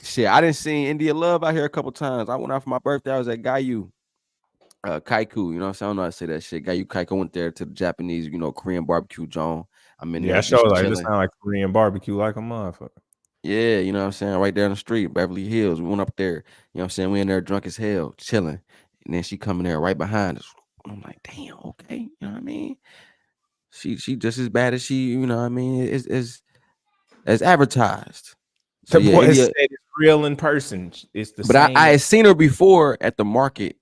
Shit, I didn't see India Love out here a couple times. I went out for my birthday. I was at Gayu. Kaiku, you know what I'm saying? I don't know how to say that shit. Gayu Kaiku went there to the Japanese, Korean barbecue joint. I'm in there. Yeah, I sure like this sound like Korean barbecue like a motherfucker. Yeah, you know what I'm saying? Right there on the street, Beverly Hills. We went up there, you know what I'm saying? We in there drunk as hell, chilling. And then she coming there right behind us. I'm like, damn, okay. You know what I mean? She just as bad as she, you know what I mean, is as advertised. So the boy said it's real in person. It's the same. But I had seen her before at the market.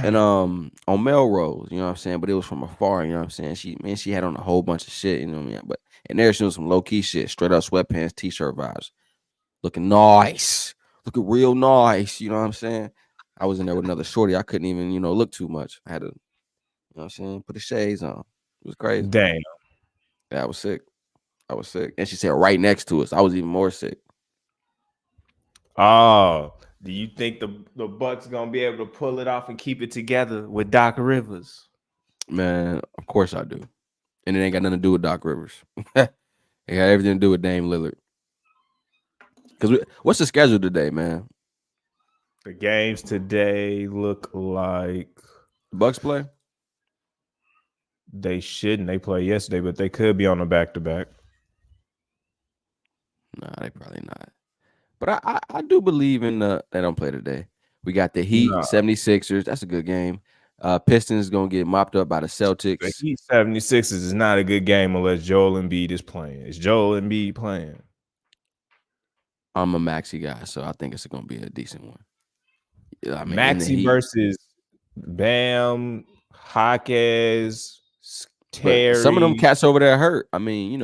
And on Melrose, you know what I'm saying? But it was from afar, you know what I'm saying? She had on a whole bunch of shit, you know what I mean? But and there she was some low-key shit, straight up sweatpants, t-shirt vibes. Looking nice. Looking real nice, you know what I'm saying? I was in there with another shorty. I couldn't even, look too much. I had to, you know what I'm saying, put the shades on. It was crazy. Damn. Yeah, I was sick. And she said right next to us. I was even more sick. Oh. Do you think the Bucks gonna be able to pull it off and keep it together with Doc Rivers? Man, of course I do. And it ain't got nothing to do with Doc Rivers. It got everything to do with Dame Lillard. Because what's the schedule today, man? The games today look like the Bucks play. They shouldn't. They played yesterday, but they could be on a back-to-back. Nah, they probably not. But I do believe in they don't play today. We got the Heat, 76ers. That's a good game. Pistons going to get mopped up by the Celtics. The Heat 76ers is not a good game unless Joel Embiid is playing. Is Joel Embiid playing? I'm a Maxey guy, so I think it's going to be a decent one. I mean, Maxey versus Bam, Hawkes, Terry. But some of them cats over there hurt. I mean,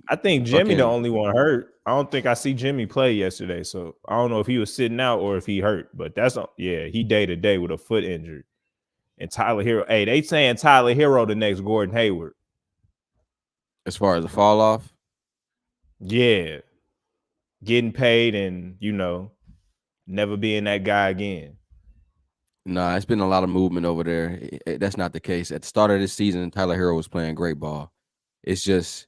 I think Jimmy the only one hurt. I don't think I see Jimmy play yesterday, so I don't know if he was sitting out or if he hurt. But he day-to-day with a foot injury. And Tyler Hero, they saying Tyler Hero the next Gordon Hayward. As far as the fall off? Yeah. Getting paid and, never being that guy again. Nah, it's been a lot of movement over there. That's not the case. At the start of this season, Tyler Hero was playing great ball. It's just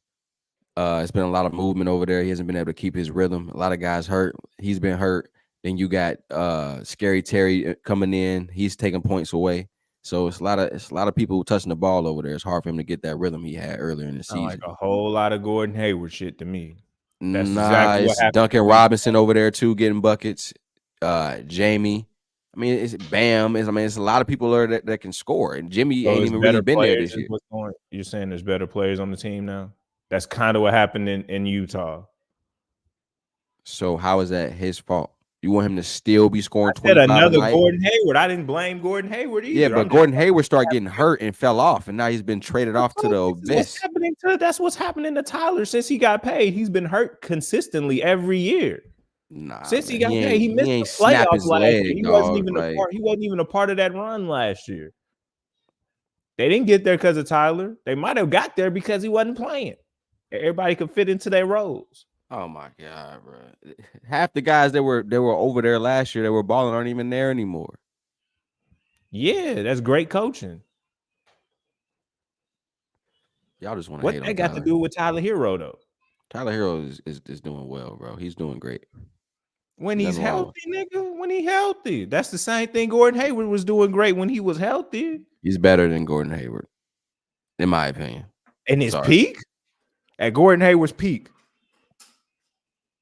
it's been a lot of movement over there. He hasn't been able to keep his rhythm. A lot of guys hurt. He's been hurt. Then you got Scary Terry coming in. He's taking points away. So it's a lot of people touching the ball over there. It's hard for him to get that rhythm he had earlier in the season. Like a whole lot of Gordon Hayward shit to me. That's Nah, exactly what it's happened Duncan to me. Robinson over there too, getting buckets. Jamie. I mean, it's Bam. It's a lot of people there that can score, and Jimmy So ain't it's even really better been there players this is year. what's going. You're saying there's better players on the team now. That's kind of what happened in Utah. So how is that his fault? You want him to still be scoring Said 25 a another night? Gordon Hayward. I didn't blame Gordon Hayward Yeah, either. but Gordon Hayward started getting hurt and fell off, and now he's been traded off to the This is what's abyss. happening to. That's what's happening to Tyler since he got paid. He's been hurt consistently every year. Nah, Since he man, got paid, he he missed ain't the snap playoffs his last year. leg, He wasn't dog. even a Like, part. He wasn't even a part of that run last year. They didn't get there because of Tyler. They might have got there because he wasn't playing. Everybody could fit into their roles. oh my god, bro. Half the guys that were over there last year that were balling aren't even there anymore. Yeah, that's great coaching. Y'all just want to What hate that on got to Tyler. do with Tyler Hero though? Tyler Hero is doing well, bro. He's doing great. When he's Nothing wrong. healthy, nigga. When he healthy, that's the same thing. Gordon Hayward was doing great when he was healthy. He's better than Gordon Hayward, in my opinion. And his Sorry. peak at Gordon Hayward's peak.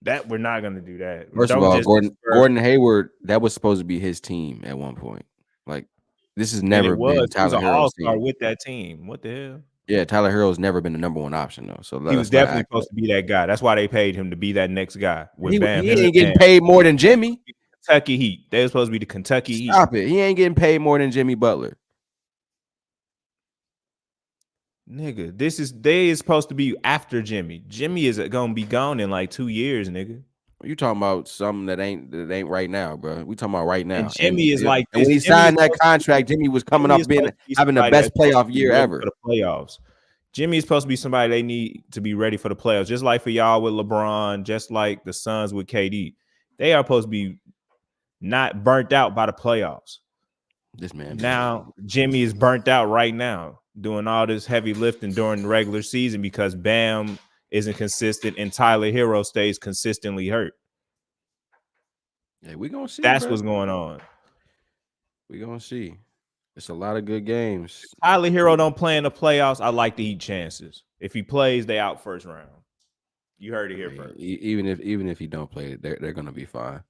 That we're not gonna do that. First of all, Gordon Hayward, that was supposed to be his team at one point. Like, this has never been He was Tyler an Hero's all-star team. with that team. What the hell? Yeah, Tyler Hero's never been the number one option though. So He was definitely supposed to be that guy. That's why they paid him to be that next guy. With Bam, he ain't getting paid more than Jimmy. Kentucky Heat. They were supposed to be the Kentucky Heat. Stop it. He ain't getting paid more than Jimmy Butler. Nigga, they is supposed to be after Jimmy. Jimmy is gonna be gone in like 2 years, nigga. You talking about something that ain't right now, bro. We talking about right now. And Jimmy is like and when he signed that contract, Jimmy was coming up having the best playoff year ever. For the playoffs. Jimmy is supposed to be somebody they need to be ready for the playoffs, just like for y'all with LeBron, just like the Suns with KD. They are supposed to be not burnt out by the playoffs. This man. Now, Jimmy is burnt out right now, doing all this heavy lifting during the regular season because Bam isn't consistent and Tyler Hero stays consistently hurt. Yeah, we're gonna see. That's what's going on. We're gonna see. It's a lot of good games. If Tyler Hero don't play in the playoffs, I like the Heat chances. If he plays, they out first round. You heard it here first. Even if he don't play, they're gonna be fine.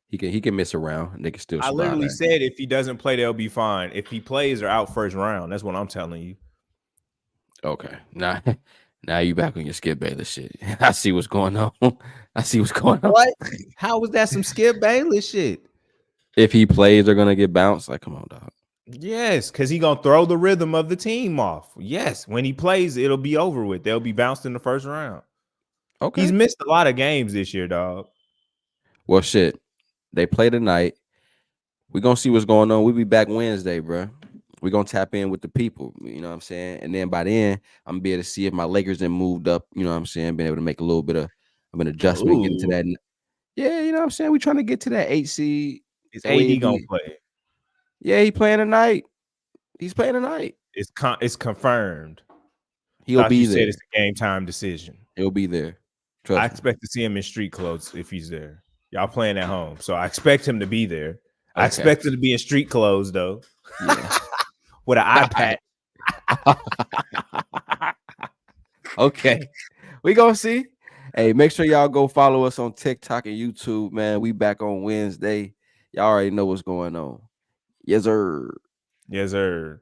He can miss a round and they can still survive. I literally said if he doesn't play, they'll be fine. If he plays, they're out first round. That's what I'm telling you. Okay. Now you back on your Skip Bayless shit. I see what's going on. What? How was that some Skip Bayless shit? If he plays, they're gonna get bounced. Like, come on, dog. Yes, because he's gonna throw the rhythm of the team off. Yes, when he plays, it'll be over with. They'll be bounced in the first round. Okay. He's missed a lot of games this year, dog. Well, shit. They play tonight. We're gonna see what's going on. We'll be back Wednesday, bro. We're gonna tap in with the people, you know what I'm saying? And then by then, I'm gonna be able to see if my Lakers then moved up, you know what I'm saying, been able to make a little bit of an adjustment, getting to that. Yeah, you know what I'm saying? We're trying to get to that 8 seed. Is AD gonna play? Yeah, he's playing tonight. He's playing tonight. It's confirmed. He'll be there. Said it's a game time decision. He'll be there. I expect to see him in street clothes if he's there. Y'all playing at home, so I expect him to be there. Okay. I expect him to be in street clothes though, yeah. With an iPad. Okay, we gonna see. Hey, make sure y'all go follow us on TikTok and YouTube, man. We back on Wednesday. Y'all already know what's going on. Yes, sir. Yes, sir.